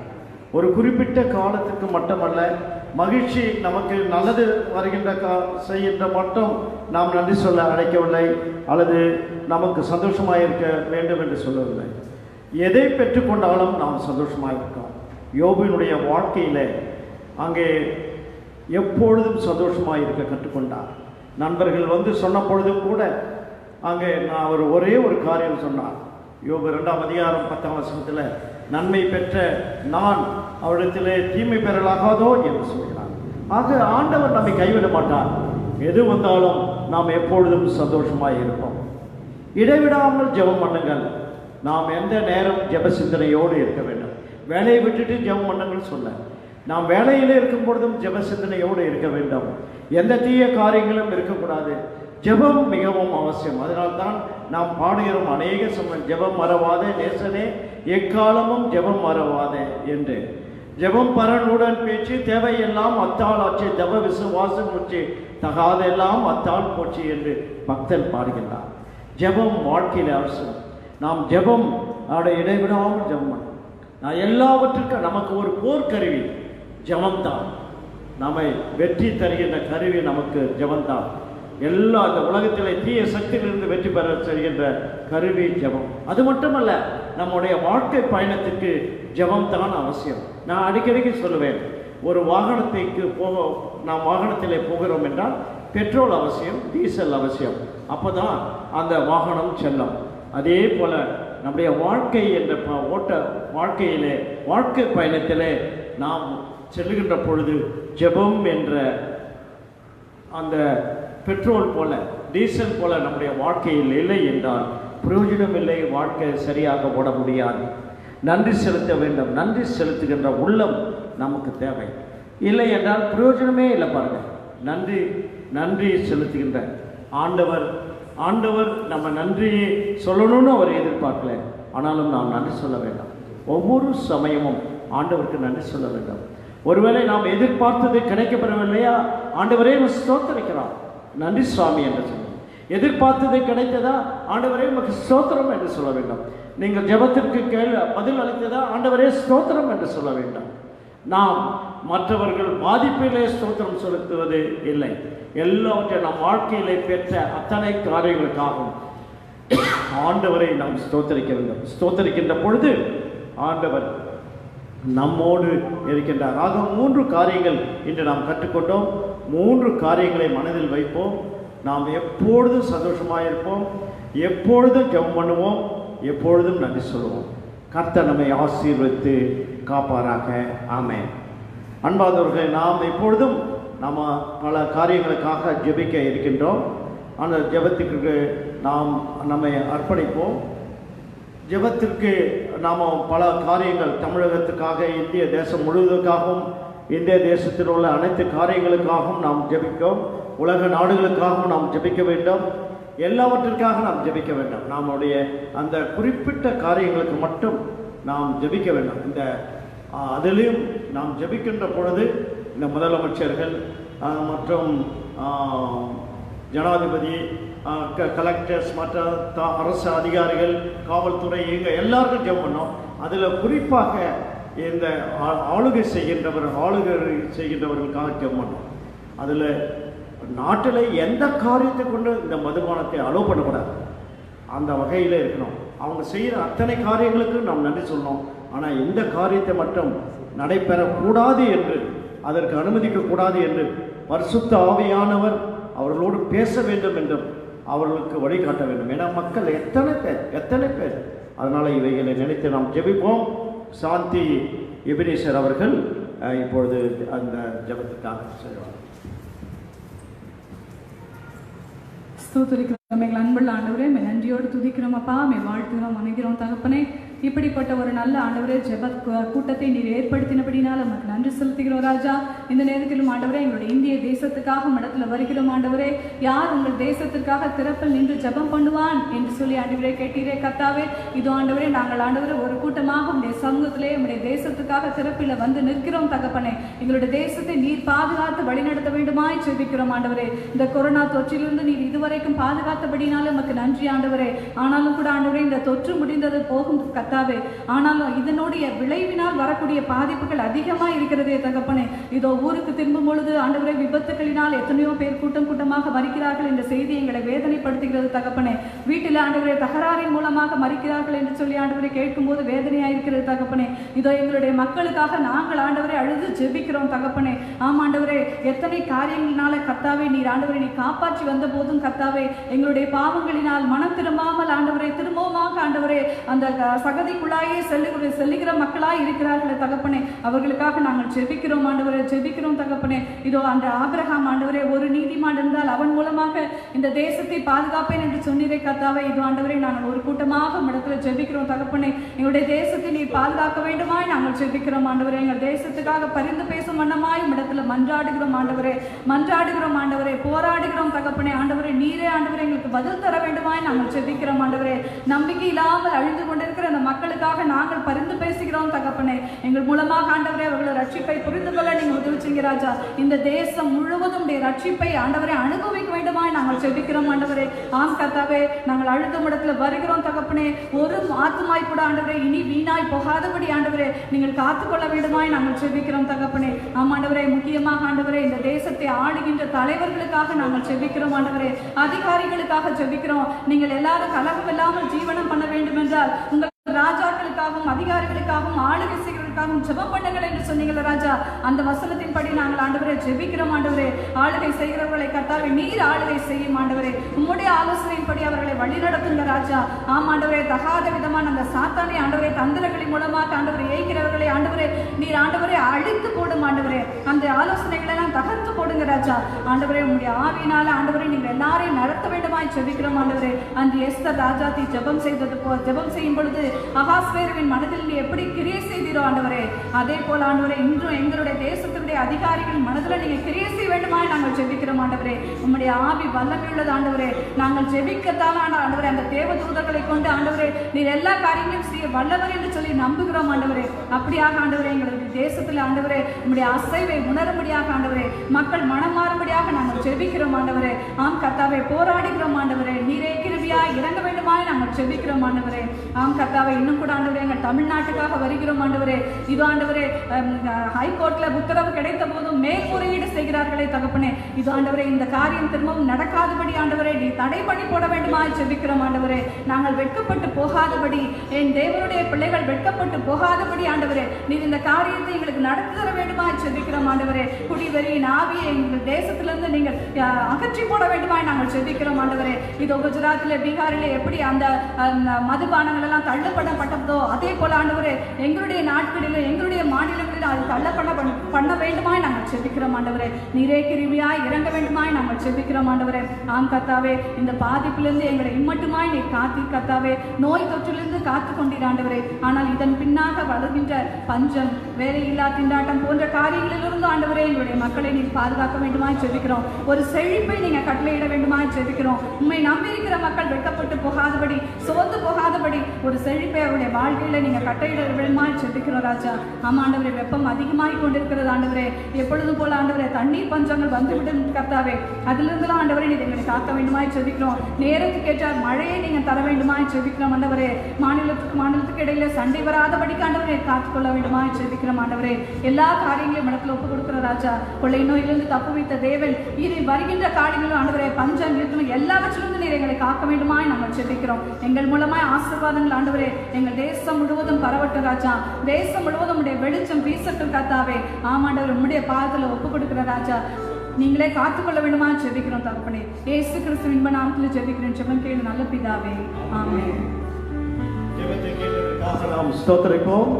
ஒரு குறிப்பிட்ட காலத்துக்கு மட்டுமல்ல, மகிழ்ச்சி நமக்கு நல்லது வருகின்ற செய்கின்ற மட்டும் நாம் நன்றி சொல்ல அழைக்கவில்லை, அல்லது நமக்கு சந்தோஷமாக இருக்க வேண்டும் என்று சொல்லவில்லை. எதை பெற்றுக்கொண்டாலும் நாம் சந்தோஷமாக இருக்கோம். யோபினுடைய வாழ்க்கையில் அங்கே எப்பொழுதும் சந்தோஷமாக இருக்க கற்றுக்கொண்டார். நண்பர்கள் வந்து சொன்ன பொழுதும் கூட அங்கே அவர் ஒரே ஒரு காரியம் சொன்னார். யோபு 2ஆம் அதிகாரம் 10ஆம் வசனத்தில், நன்மை பெற்ற நான் அவரிடத்திலே தீமை பெறலாகாதோ என்று சொல்கிறார். ஆக ஆண்டவர் நம்மை கைவிட மாட்டார். எது வந்தாலும் நாம் எப்பொழுதும் சந்தோஷமாக இருப்போம். இடைவிடாமல் ஜெபம் பண்ணுங்கள். நாம் எந்த நேரம் ஜெப சிந்தனையோடு இருக்க வேண்டும். வேலையை விட்டுட்டு ஜெபம் பண்ணுங்கள் சொல்ல, நாம் வேலையில் இருக்கும் பொழுதும் ஜெப சிந்தனையோடு இருக்க வேண்டும். எந்த தீய காரியங்களும் இருக்கக்கூடாது. ஜெபம் மிகவும் அவசியம். அதனால்தான் நாம் பாடுகிறோம் அநேக சமயம், ஜெபம் மறவாதே நேசனே எக்காலமும் ஜெபம் மறவாதே என்று. ஜெபம் பரனுடன் பேச்சு தேவையெல்லாம் அத்தாள் ஆச்சு, தப விசுவாசம் முச்சு தகாதெல்லாம் அத்தாள் போச்சு என்று பக்தன் பாடுகின்றார். ஜெபம் வாழ்க்கையில் அவசியம். நாம் ஜெபம் இடைவிடாமல் ஜெபம் பண்ணணும். நான் எல்லாவற்றுக்கும் நமக்கு ஒரு போர்க்கருவி ஜெபம்தான். நம்மை வெற்றி தருகின்ற கருவி நமக்கு ஜெபம்தான். எல்லா இந்த உலகத்திலே தீய சக்தியிலிருந்து வெற்றி பெற செய்கின்ற கருவி ஜெபம். அது மட்டுமல்ல, நம்முடைய வாழ்க்கை பயணத்துக்கு ஜெபம் தான் அவசியம். நான் அடிக்கடிக்கு சொல்லுவேன், ஒரு வாகனத்துக்கு நாம் வாகனத்திலே போகிறோம் என்றால் பெட்ரோல் அவசியம், டீசல் அவசியம். அப்போ தான் அந்த வாகனம் செல்லும். அதே போல் நம்முடைய வாழ்க்கை என்ற வாழ்க்கையிலே வாழ்க்கை பயணத்திலே நாம் செல்லுகின்ற பொழுது ஜெபம் என்ற அந்த பெட்ரோல் போல டீசல் போல நம்முடைய வாழ்க்கையில் இல்லை என்றால் பிரயோஜனம் இல்லை. வாழ்க்கை சரியாக ஓட முடியாது. நன்றி செலுத்த வேண்டும். நன்றி செலுத்துகின்ற உள்ளம் நமக்கு தேவை. இல்லை என்றால் பிரயோஜனமே இல்லை. பாருங்கள், நன்றி செலுத்துகின்ற ஆண்டவர் நம்ம நன்றியை சொல்லணும்னு அவர் எதிர்பார்க்கல. ஆனாலும் நாம் நன்றி சொல்ல வேண்டாம். ஒவ்வொரு சமயமும் ஆண்டவருக்கு நன்றி சொல்ல வேண்டும். ஒருவேளை நாம் எதிர்பார்த்தது கிடைக்கப்பெறவில்லையா, ஆண்டவரே ஸ்தோத்திரிக்கிறார், நன்றி சுவாமி என்று சொல்லுங்கள். எதிர்பார்த்தது கிடைத்ததா, ஆண்டவரே உமக்கு ஸ்தோத்திரம் என்று சொல்ல வேண்டும். நீங்கள் ஜெபத்திற்கு பதில் அளித்ததா, ஆண்டவரே ஸ்தோத்திரம் என்று சொல்ல வேண்டும். நாம் மற்றவர்கள் பாதிப்பிலே ஸ்தோத்திரம் செலுத்துவது இல்லை. எல்லாவற்றையும் நம் வாழ்க்கையிலே பெற்ற அத்தனை காரியங்களுக்காகவும் ஆண்டவரை நாம் ஸ்தோத்தரிக்க வேண்டும். ஸ்தோத்தரிக்கின்ற பொழுது ஆண்டவர் நம்மோடு இருக்கின்றார். ஆக 3 காரியங்கள் இன்று நாம் கற்றுக்கொண்டோம். 3 காரியங்களை மனதில் வைப்போம். நாம் எப்பொழுதும் சந்தோஷமாக இருப்போம், எப்பொழுதும் ஜெபம் பண்ணுவோம், எப்பொழுதும் நன்றி சொல்லுவோம். கர்த்தர் நம்மை ஆசீர்வதித்து காப்பாராக. ஆமென். அன்பாதவர்களே, நாம் எப்பொழுதும் நாம் பல காரியங்களுக்காக ஜெபிக்க இருக்கின்றோம். அந்த ஜெபத்துக்கு நாம் நம்மை அர்ப்பணிப்போம். ஜெபத்திற்கு நாம் பல காரியங்கள் தமிழகத்துக்காக, இந்திய தேசம் முழுவதற்காகவும், இந்திய தேசத்தில் உள்ள அனைத்து காரியங்களுக்காகவும் நாம் ஜெபிக்கிறோம். உலக நாடுகளுக்காகவும் நாம் ஜெபிக்க வேண்டும். எல்லாவற்றிற்காக நாம் ஜெபிக்க வேண்டும். நம்முடைய அந்த குறிப்பிட்ட காரியங்களுக்கு மட்டும் நாம் ஜெபிக்க வேண்டும். இந்த அதிலையும் நாம் ஜெபிக்கின்ற பொழுது இந்த முதலமைச்சர்கள் மற்றும் ஜனாதிபதி, கலெக்டர்ஸ், மற்ற அரசு அதிகாரிகள், காவல்துறை, இங்கே எல்லாருக்கும் ஜெபம் பண்ணோம். அதில் குறிப்பாக இந்த ஆளுகை செய்கின்றவர்களுக்காக ஜெபம் பண்ணோம். அதில் நாட்டில் எந்த காரியத்தை கொண்டு இந்த மதுபானத்தை அலோவ் பண்ணக்கூடாது, அந்த வகையில் இருக்கணும். அவங்க செய்கிற அத்தனை காரியங்களுக்கு நாம் நன்றி சொல்லணும். ஆனால் இந்த காரியத்தை மட்டும் நடைபெறக்கூடாது என்று, அதற்கு அனுமதிக்கக்கூடாது என்று பரிசுத்த ஆவியானவர் அவர்களோடு பேச வேண்டும் என்றும் அவர்களுக்கு வழிகாட்ட வேண்டும். ஏன்னா மக்கள் எத்தனை பேர். அதனால் இவைகளை நினைத்து நாம் ஜெபிப்போம். சாந்தி எபினேசர் அவர்கள் இப்பொழுது அந்த ஜெபத்துக்காக செய்வார். ஸ்தோத்திரிக்கிறோம் எங்கள் அன்புள்ள ஆண்டவரே, நன்றியோடு துதிக்கிறோம் அப்பா, வாழ்த்துகிறோம், வணங்குகிறோம் தகப்பனே. இப்படிப்பட்ட ஒரு நல்ல ஆண்டவரே ஜெப கூட்டத்தை நீர் ஏற்படுத்தினபடினால் நமக்கு நன்றி செலுத்துகிறோம் ராஜா. இந்த நேரத்திலும் ஆண்டவரே எங்களுடைய இந்திய தேசத்துக்காக இடத்துல வருகிறோம் ஆண்டவரே. யார் உங்கள் தேசத்திற்காக திறப்பில் நின்று ஜெபம் பண்ணுவான் என்று சொல்லி ஆண்டவரே கேட்டீரே கர்த்தாவே. இதோ ஆண்டவரே, நாங்கள் ஆண்டவரே ஒரு கூட்டமாக உடைய சமூகத்திலே உடைய தேசத்துக்காக திறப்பில் வந்து நிற்கிறோம் தகப்பனே. எங்களுடைய தேசத்தை நீர் பாதுகாத்து வழிநடத்த வேண்டுமாய் ஜெபிக்கிறோம் ஆண்டவரே. இந்த கொரோனா தொற்றிலிருந்து நீர் இதுவரைக்கும் பாதுகாத்தபடினாலும் நமக்கு நன்றி ஆண்டவரே. ஆனாலும் கூட ஆண்டவரே, இந்த தொற்று முடிந்தது போகும் கர்த்தாவே, ஆனாலும் இதனுடைய விளைவினால் வரக்கூடிய பாதிப்புகள் அதிகமாக இருக்கிறதே தகப்பனே. இதோ ஊருக்கு திரும்பும் பொழுது ஆண்டவரே, விபத்துகளினால் எத்தனையோ பேர் கூட்டமாக மறிக்கிறார்கள் என்ற செய்தி எங்களை வேதனைப்படுத்துகிறது தகப்பனே. வீட்டில் ஆண்டவரே தகராறின் மூலமாக மறிக்கிறார்கள் என்று சொல்லி ஆண்டவரை கேட்கும்போது வேதனையாக இருக்கிறது தகப்பனே. இதோ எங்களுடைய மக்களுக்காக நாங்கள் ஆண்டவரை அழுது ஜெபிக்கிறோம் தகப்பனே. ஆமாண்டவரே, எத்தனை காரியங்களினால கர்த்தாவே நீர் ஆண்டவரை நீ காப்பாற்றி வந்த போதும் கர்த்தாவே, எங்களுடைய பாவங்களினால் மனம் திரும்பாமல் ஆண்டவரை திரும்பவுமாக ஆண்டவரே அந்த சகதிக்குள்ளாயே செல்லுகிற மக்களாய் இருக்கிறார்களே தகப்பனே. அவர்களுக்காக நாங்கள் ஜெபிக்கிறோம் ஆண்டவரே, ஜெபிக்கிறோம் தகப்பனே. இதோ அந்த ஆபிரகாம் ஆண்டவரே ஒரு நீதிமான் இருந்தால் இந்த தேசத்தை பாதுகாப்பேன் என்று சொன்னீரே கர்த்தாவே. இது ஆண்டவரே நாங்கள் ஒரு கூட்டமாக இடத்துல ஜெபிக்கிறோம் தகப்பனே. எங்களுடைய தேசத்தை நீர் பாதுகாக்க வேண்டுமாய் நாங்கள் ஜெபிக்கிறோம் ஆண்டவரே. எங்கள் தேசத்துக்காக பரிந்து பேசும் வண்ணமாய் இடத்துல மன்றாடுகிறோம் ஆண்டவரே, மன்றாடுகிறோம் ஆண்டவரே, போராடுகிறோம் தகப்பனே. ஆண்டவரே நீரே ஆண்டவரே எங்களுக்கு பதில் தர வேண்டுமாய் நாங்கள் ஜெபிக்கிறோம் ஆண்டவரே. நம்பிக்கை இல்லாமல் அழிந்து கொண்டிருக்கிற அந்த மக்களுக்காக நாங்கள் பரிந்து பேசுகிறோம் தகப்பனே. எங்கள் மூலமாக ஆண்டவரே அவர்களை ரட்சிப்பை புரிந்து கொள்ள நீங்க உதவி செய்யுங்க ராஜா. இந்த தேசம் முழுவதும் ரட்சிப்பை ஆண்டவரை அனுபவிக்க வேண்டுமாய் நாங்கள் ஜெபிக்கிறோம் ஆண்டவரே. ஆம் கர்த்தாவே, நாங்கள் அழுதும் இடத்துல வருகிறோம் தகப்பனே. ஒரு ஆத்துமாய் கூட ஆண்டவரே இனி வீணாய் போகாதபடி ஆண்டவரே நீங்கள் காத்துக்கொள்ள வேண்டுமாய் நாங்கள் ஜெபிக்கிறோம் தகப்பனே. ஆம் ஆண்டவரே, முக்கியமாக ஆண்டவரே இந்த தேசத்தை ஆளுகின்ற தலைவர்களுக்காக நாங்கள் ஜெபிக்கிறோம் ஆண்டவரே. அதிகாரிகளுக்காக ஜெபிக்கிறோம். நீங்கள் எல்லாரும் கலகம் இல்லாமல் ஜீவனம் பண்ண வேண்டும் என்றால் உங்கள் ராஜாக்களுக்காகவும் அதிகாரிகளுக்காகவும் ஆளுகை செய்கிறவர்களுக்காகவும் ஜெபம் பண்ணுங்கள் என்று சொன்னீங்களா ராஜா. அந்த வசனத்தின்படி நாங்கள் ஆண்டவரே ஜெபிக்கிறோம் ஆண்டவரே. ஆளுகை செய்கிறவர்களை கர்த்தாவே நீர் ஆளுகை செய்யும் ஆண்டவரே. உம்முடைய ஆலோசனையின்படி அவர்களை வழிநடத்துங்க ராஜா. ஆம் ஆண்டவரே, தகாத விதமான அந்த சாத்தானை ஆண்டவரே தந்திரங்களின் மூலமாக ஆண்டவரை ஏய்கிறவர்களை ஆண்டவரே நீர் ஆண்டவரை அழித்து போடும் ஆண்டவரே. அந்த ஆலோசனைகளை எல்லாம் தகர்த்து போடுங்க ராஜா. ஆண்டவரே உம்முடைய ஆவியினால ஆண்டவரை நீங்கள் எல்லாரையும் நடத்த வேண்டுமாய் ஜெபிக்கிறோம் ஆண்டவரே. அந்த எஸ்தர் ராஜாத்தி ஜெபம் செய்யும் பொழுது அகாஸ்வேருவின் மனதில் நீ எப்படி கிரியை செய்தீரோ ஆண்டவரே, அதே போல ஆண்டவரே இன்றும் எங்களுடைய தேசத்தினுடைய அதிகாரிகள் மனதில் நீங்க கிரியை செய்ய வேண்டுமாய் நாங்கள் ஜெபிக்கிறோம் ஆண்டவரே. உம்முடைய ஆவி வல்லமையுள்ளது ஆண்டவரே. நாங்கள் ஜெபிக்கத்தால் ஆண்டவரே அந்த தேவதூதர்களை கொண்டு ஆண்டவரே நீர் எல்லா காரியங்களையும் செய்ய வல்லவர் என்று சொல்லி நம்புகிறோம் ஆண்டவரே. அப்படியாக ஆண்டவரே எங்களுக்கு தேசத்தில் ஆண்டவரே உம்முடைய அசைவை உணரும்படியாக ஆண்டவரே மக்கள் மனம் மாறும்படியாக நாங்கள் ஜெபிக்கிறோம் ஆண்டவரே. ஆம் கர்த்தாவே, போராடுகிறோம் ஆண்டவரே. நீரே கிருபையாய் இறங்க வேண்டுமாய் நாங்கள் ஜெபிக்கிறோம் ஆண்டவரே. ஆம் கர்த்தாவே, இன்னும் கூட ஆண்டவரே எங்கள் தமிழ்நாட்டுக்காக வருகிறோம் ஆண்டவரே. இது ஆண்டவரே ஹைகோர்ட்ல உத்தரவு கிடைத்த போதும் மேல்முறையீடு செய்கிறார்களே தகப்பனே. இது ஆண்டவரே இந்த காரியம் திரும்பவும் நடக்காதபடி ஆண்டவரே நீ தடை பண்ணி போட வேண்டுமாய் ஜெபிக்கிறோம் ஆண்டவரே. நாங்கள் வெட்கப்பட்டு போகாதபடி, என் தேவனுடைய பிள்ளைகள் வெட்கப்பட்டு போகாதபடி ஆண்டவரே நீர் இந்த காரியத்தை எங்களுக்கு நடத்தி தர வேண்டுமாய் ஜெபிக்கிறோம் ஆண்டவரே. குடிவெறியின் ஆவியை எங்கள் தேசத்திலிருந்து நீங்கள் அகற்றி போட வேண்டுமாய் நாங்கள் ஜெபிக்கிறோம் ஆண்டவரே. இதோ குஜராத்தில் பீகாரில் எப்படி அந்த மதுபானங்கள் எல்லாம் தள்ளப்படப்பட்டதோ அதே போல ஆண்டவரே எங்களுடைய நாட்களிலும் எங்களுடைய மாநிலங்களிலும் அது பண்ண வேண்டுமாய் நாங்கள் ஜெபிக்கிறோம் ஆண்டவரே. நீரே கிருபையாய் இறங்க வேண்டுமாய் நாங்கள் ஜெபிக்கிறோம் ஆண்டவரே. ஆம் கர்த்தாவே, இந்த பாதிப்பிலிருந்து எங்களை இம்மட்டுமாய் நீர் காத்தி கர்த்தாவே, நோய் தொற்றிலிருந்து காத்து கொண்டீர் ஆண்டவரே. ஆனால் இதன் பின்னாக வளர்கின்ற பஞ்சம், வேலையில்லா திண்டாட்டம் போன்ற காரியங்களிலிருந்து ஆண்டவரே எங்களுடைய மக்களை நீர் பாதுகாக்க வேண்டுமாய் ஜெபிக்கிறோம். ஒரு செழிப்பை நீங்க கட்டளையிட வேண்டுமாய் ஜெபிக்கிறோம். உண்மை நம்பியிருக்கிற மக்கள் வெட்கப்பட்டு போகாதபடி, சோர்ந்து போகாதபடி ஒரு செழிப்பை அவருடைய வாழ்க்கையில நீங்க கட்டளையிட வேண்டுமாய் ஜெபிக்கிறோம் ராஜா. ஆமா ஆண்டவரே, வெப்பம் அதிகமாகி கொண்டிருக்கிறது ஆண்டவரே. எப்பொழுதும் போல ஆண்டவரே தண்ணீர் பஞ்சங்கள் வந்துவிடும் கர்த்தாவே. அதிலிருந்துலாம் ஆண்டவரே நீங்க எங்களை காக்க வேண்டுமாய் ஜெபிக்கிறோம். நேரத்துக்கு ஏற்ற மழையை நீங்க தர வேண்டுமாய் ஜெபிக்கிறோம் ஆண்டவரே. மாநிலத்துக்கு இடையில சண்டை வராதபடிக்கு ஆண்டவரே காத்துக்கொள்ள வேண்டுமாய் ஜெபிக்கிறோம் ஆண்டவரே. எல்லா காரியங்களையும் இடத்துல ஒப்பு கொடுக்கிற ராஜா. கொள்ளை நோயிலிருந்து தப்பு வைத்த தேவன் இனி வருகின்ற காரியங்களும் ஆண்டவரே பஞ்சம் இருக்கும் எல்லாவற்றிலிருந்து நீர் எங்களை காக்க வேண்டுமாய் நாங்கள் ஜெபிக்கிறோம். எங்கள் மூலமாய் ஆசீர்வாதங்கள் ஆண்டவரே எங்கள் தேசம் முழுவதும் பரவட்டும் ராஜா. தேசம் முழுவதும் உடைய வெளிச்சம் வீசட்டும் கர்த்தாவே. ஆமாண்டவர் உம்முடைய பாதத்தில் ஒப்பு கொடுக்கிற ராஜா. நீங்களே காத்துக்கொள்ள வேண்டுமா ஜெபிக்கிறோம் தகப்பனே. இயேசு கிறிஸ்துவின் நாமத்தில் ஜெபிக்கிறேன். ஜெபம் கேளு நல்ல பிதாவே. ஆமென். ஜெபத்தை கேட்டதற்காக நாம் ஸ்தோத்திரிப்போம்.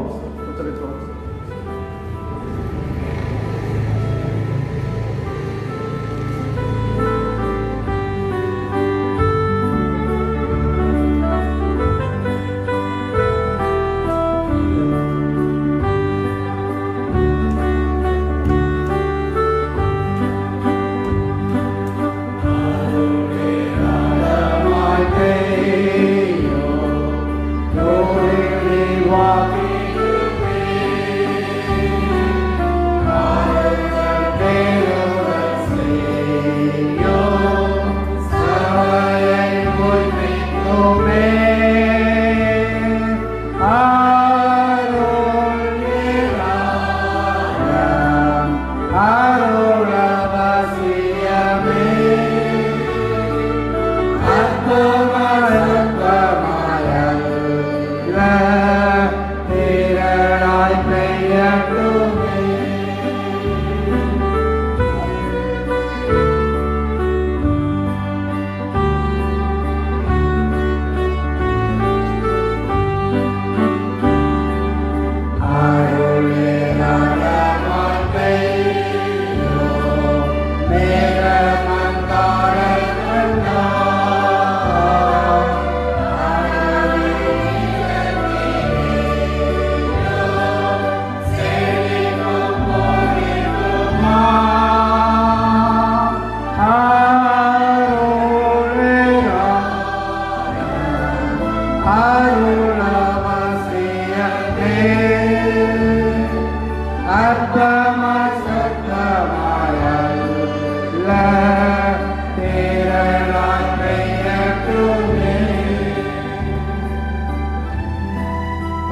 Walking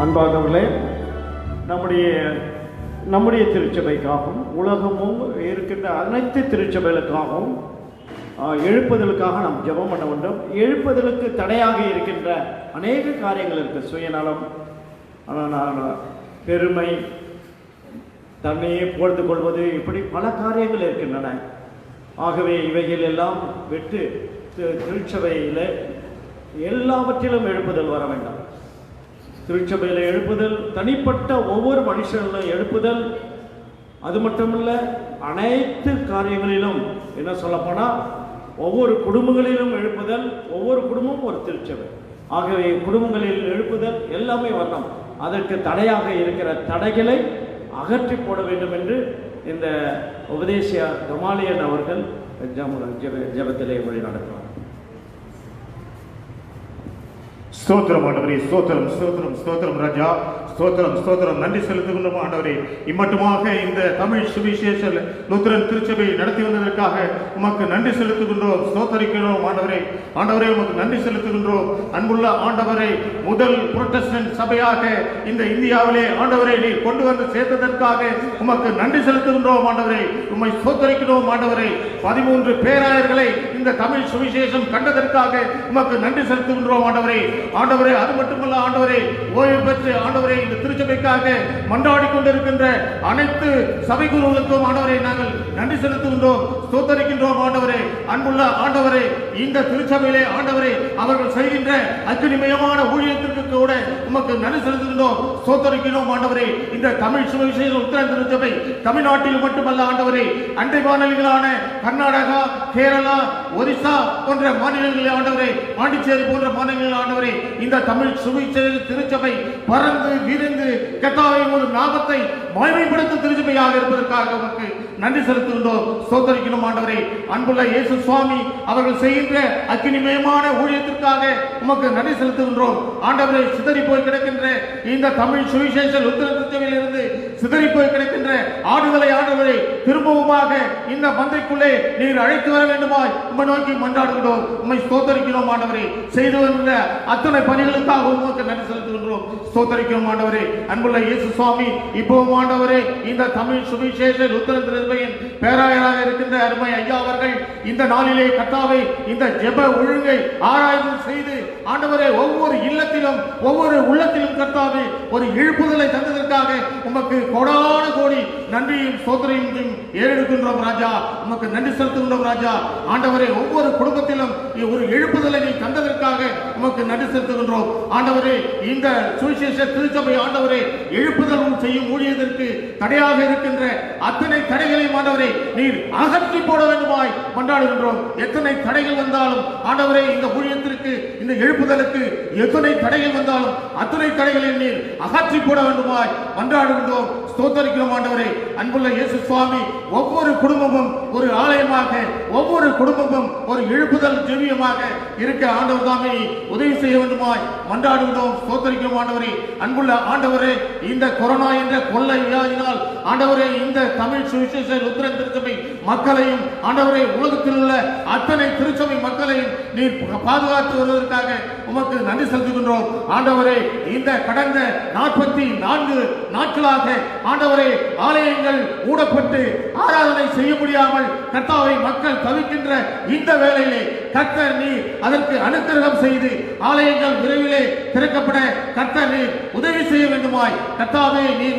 அன்பார்ந்தவர்களே, நம்முடைய திருச்சபைக்காகவும் உலகமும் இருக்கின்ற அனைத்து திருச்சபைகளுக்காகவும் எழுப்புதலுக்காக நாம் ஜெபம் பண்ண வேண்டும். எழுப்புதலுக்கு தடையாக இருக்கின்ற அநேக காரியங்கள் இருக்குது. சுயநலம், பெருமை, தன்னையே புகழ்ந்து கொள்வது, இப்படி பல காரியங்கள் இருக்கின்றன. ஆகவே இவைகள் எல்லாம் விட்டு திருச்சபையில் எல்லாவற்றிலும் எழுப்புதல் வர வேண்டாம். திருச்சபையில் எழுப்புதல், தனிப்பட்ட ஒவ்வொரு மனுஷனிலும் எழுப்புதல், அது மட்டுமல்ல அனைத்து காரியங்களிலும், என்ன சொல்லப்போனால் ஒவ்வொரு குடும்பங்களிலும் எழுப்புதல். ஒவ்வொரு குடும்பமும் ஒரு திருச்சபை. ஆகவே குடும்பங்களில் எழுப்புதல் எல்லாமே வரணும். அதற்கு தடையாக இருக்கிற தடைகளை அகற்றி போட வேண்டும் என்று இந்த உபதேசிய கமாலியன் அவர்கள் ஜெபத்திலே வழி நடத்துவார். ஸ்தோத்திரம் ஆண்டவரே, ஸ்தோத்திரம் ஸ்தோத்திரம் ஸ்தோத்திரம் ராஜா, ஸ்தோத்திரம் ஸ்தோத்திரம். நன்றி செலுத்துகின்றோம் ஆண்டவரே. இம்மட்டுமாக இந்த தமிழ் சுவிசேஷ லுத்தரன் திருச்சபை நடத்தி வந்ததற்காக உமக்கு நன்றி செலுத்துகின்றோம், ஸ்தோத்தரிக்கிறோம் ஆண்டவரே. ஆண்டவரே உமக்கு நன்றி செலுத்துகின்றோம். அன்புள்ள ஆண்டவரே, முதல் புரொட்டஸ்டன்ட் சபையாக இந்த இந்தியாவிலே ஆண்டவரை நீ கொண்டு வந்து சேர்த்ததற்காக உமக்கு நன்றி செலுத்துகின்றோம் ஆண்டவரே. உம்மை ஸ்தோத்தரிக்கிறோம் ஆண்டவரே. 13 பேராயர்களை இந்த தமிழ் சுவிசேஷம் கண்டதற்காக உமக்கு நன்றி செலுத்துகின்றோம் ஆண்டவரே. ஆண்டவரே, அது மட்டுமல்ல ஆண்டவரே, ஓய்வு பெற்று ஆண்டவரே இந்த திருச்சபைக்காக மன்றாடி கொண்டிருக்கின்ற அனைத்து சபை குருவுகளுக்கும் ஆண்டவரை நாங்கள் நன்றி செலுத்துகின்றோம், ஸ்தோத்தரிக்கின்றோம் ஆண்டவரே. அன்புள்ள ஆண்டவரே, இந்த திருச்சபையிலே ஆண்டவரே அவர்கள் செய்கின்ற அக்கினிமயமான ஊழியத்திற்கு கூட உமக்கு நன்றி செலுத்துகின்றோம், ஸ்தோத்தரிக்கிறோம் ஆண்டவரே. இந்த தமிழ் சுவிசேஷ லுத்தரன் திருச்சபை தமிழ்நாட்டில் மட்டுமல்ல ஆண்டவரே, அண்டை மாநிலங்களான கர்நாடகா, கேரளா, ஒரிசா போன்ற மாநிலங்களில் ஆண்டவரே, பாண்டிச்சேரி போன்ற மாநிலங்களில் ஆண்டவரே, இந்த தமிழ் சுவிசேஷ திருச்சபை பறந்து விரிந்து கர்த்தாவை ஒரு நாமத்தை மகிமைப்படுத்தும் திருச்சபையாக இருப்பதற்காக உமக்கு நன்றி செலுத்துகின்றோம், ஸ்தோத்தரிக்கிறோம் ஆண்டவரே. அன்புள்ள இயேசு சுவாமி அவர்கள் செய்கின்ற அக்கினிமயமான ஊழியத்திற்காக உமக்கு நன்றி செலுத்துகின்றோம் ஆண்டவரே. சிதறி போய் கிடக்கின்ற இந்த தமிழ் சுவிசேஷ லுத்தரன் திருச்சபையிலிருந்து சிதறி போய் கிடக்கின்ற ஆடுகளை ஆண்டவரே திரும்பவுமாக இந்த மந்தைக்குள்ளே நீர் அழைத்து வர வேண்டுமாய் உம்மை நோக்கி மன்றாடுகிறோம், உம்மை ஸ்தோத்தரிக்கிறோம் ஆண்டவரே. செய்து வருகின்ற அத்தனை பணிகளுக்காக உமக்கு நன்றி செலுத்துகின்றோம், ஸ்தோத்தரிக்கிறோம் ஆண்டவரே. அன்புள்ள இயேசு சுவாமி இப்பவும் ஆண்டவரே இந்த தமிழ் சுவிசேஷ லுத்தரன் திருச்சபையின் பேராயராக இருக்கின்ற அருமை ஐயா அவர்கள் இந்த நாளிலே கர்த்தாவே இந்த ஜெப ஒழுங்கை ஆராய்ந்து செய்து ஆண்டவரே ஒவ்வொரு இல்லத்திலும் ஒவ்வொரு உள்ளத்திலும் கர்த்தாவே ஒரு எழுப்புதலை தந்ததற்காக உமக்கு கோடான கோடி நன்றியும் ஸ்தோத்திரத்தையும் ஏறெடுக்கின்றோம் ராஜா, உமக்கு நன்றி செலுத்துகின்றோம் ராஜா. ஆண்டவரே ஒவ்வொரு குடும்பத்திலும் ஒரு எழுப்புதலை நீ தந்ததற்காக உமக்கு நன்றி செலுத்துகின்றோம் ஆண்டவரே. இந்த சுவிசேஷ திருச்சபை ஆண்டவரே எழுப்புதல் செய்யும் ஊழியத்திற்கு தடையாக இருக்கின்ற அத்தனை தடைகளையும் ஆண்டவரே நீர் அகற்றி போட வேண்டுமாய் மன்றாடுகின்றோம். எத்தனை தடைகள் வந்தாலும் ஆண்டவரே இந்த ஊழியத்திற்கு இந்த எழுப்புதலுக்கு எத்தனை தடைகள் வந்தாலும் அத்தனை தடைகளையும் நீர் அகற்றி போட வேண்டுமாய் மன்றாடுகின்றோம், ஸ்தோத்தரிக்கிறோம் ஆண்டவரே. அன்புள்ள இயேசு சுவாமி ஒவ்வொரு குடும்பமும் ஒரு ஆலயமாக, ஒவ்வொரு குடும்பமும் ஒரு எழுப்புதல் ஜெபியமாக இருக்க ஆண்டவர் தாமே உதவி செய்ய வேண்டுமாய் மன்றாடுகிறோம், ஸ்தோத்தரிக்கிறோம் ஆண்டவரே. அன்புள்ள ஆண்டவரே, இந்த கொரோனா என்ற கொள்ளை வியாதினால் ஆண்டவரே இந்த தமிழ் சுவிசேஷ லுத்தரன் திருச்சபை மக்களையும் ஆண்டவரே உலகத்தில் உள்ள அத்தனை திருச்சபை மக்களையும் நீர் பாதுகாத்து வருவதற்காக உமக்கு நன்றி செலுத்துகின்றோம் ஆண்டவரே. இந்த கடந்த 44 நாட்களாக ஆண்டவரே ஆலயங்கள் மூடப்பட்டு ஆராதனை செய்ய முடியாமல் கர்த்தாவை மக்கள் தவிக்கின்ற இந்த வேளையிலே கர்த்தர் நீர் அதற்கு அனுக்கிரகம் செய்து ஆலயங்கள் விரைவிலே திறக்கப்பட கர்த்தர் நீர் உதவி செய்ய வேண்டுமாய் கர்த்தாவே நீர்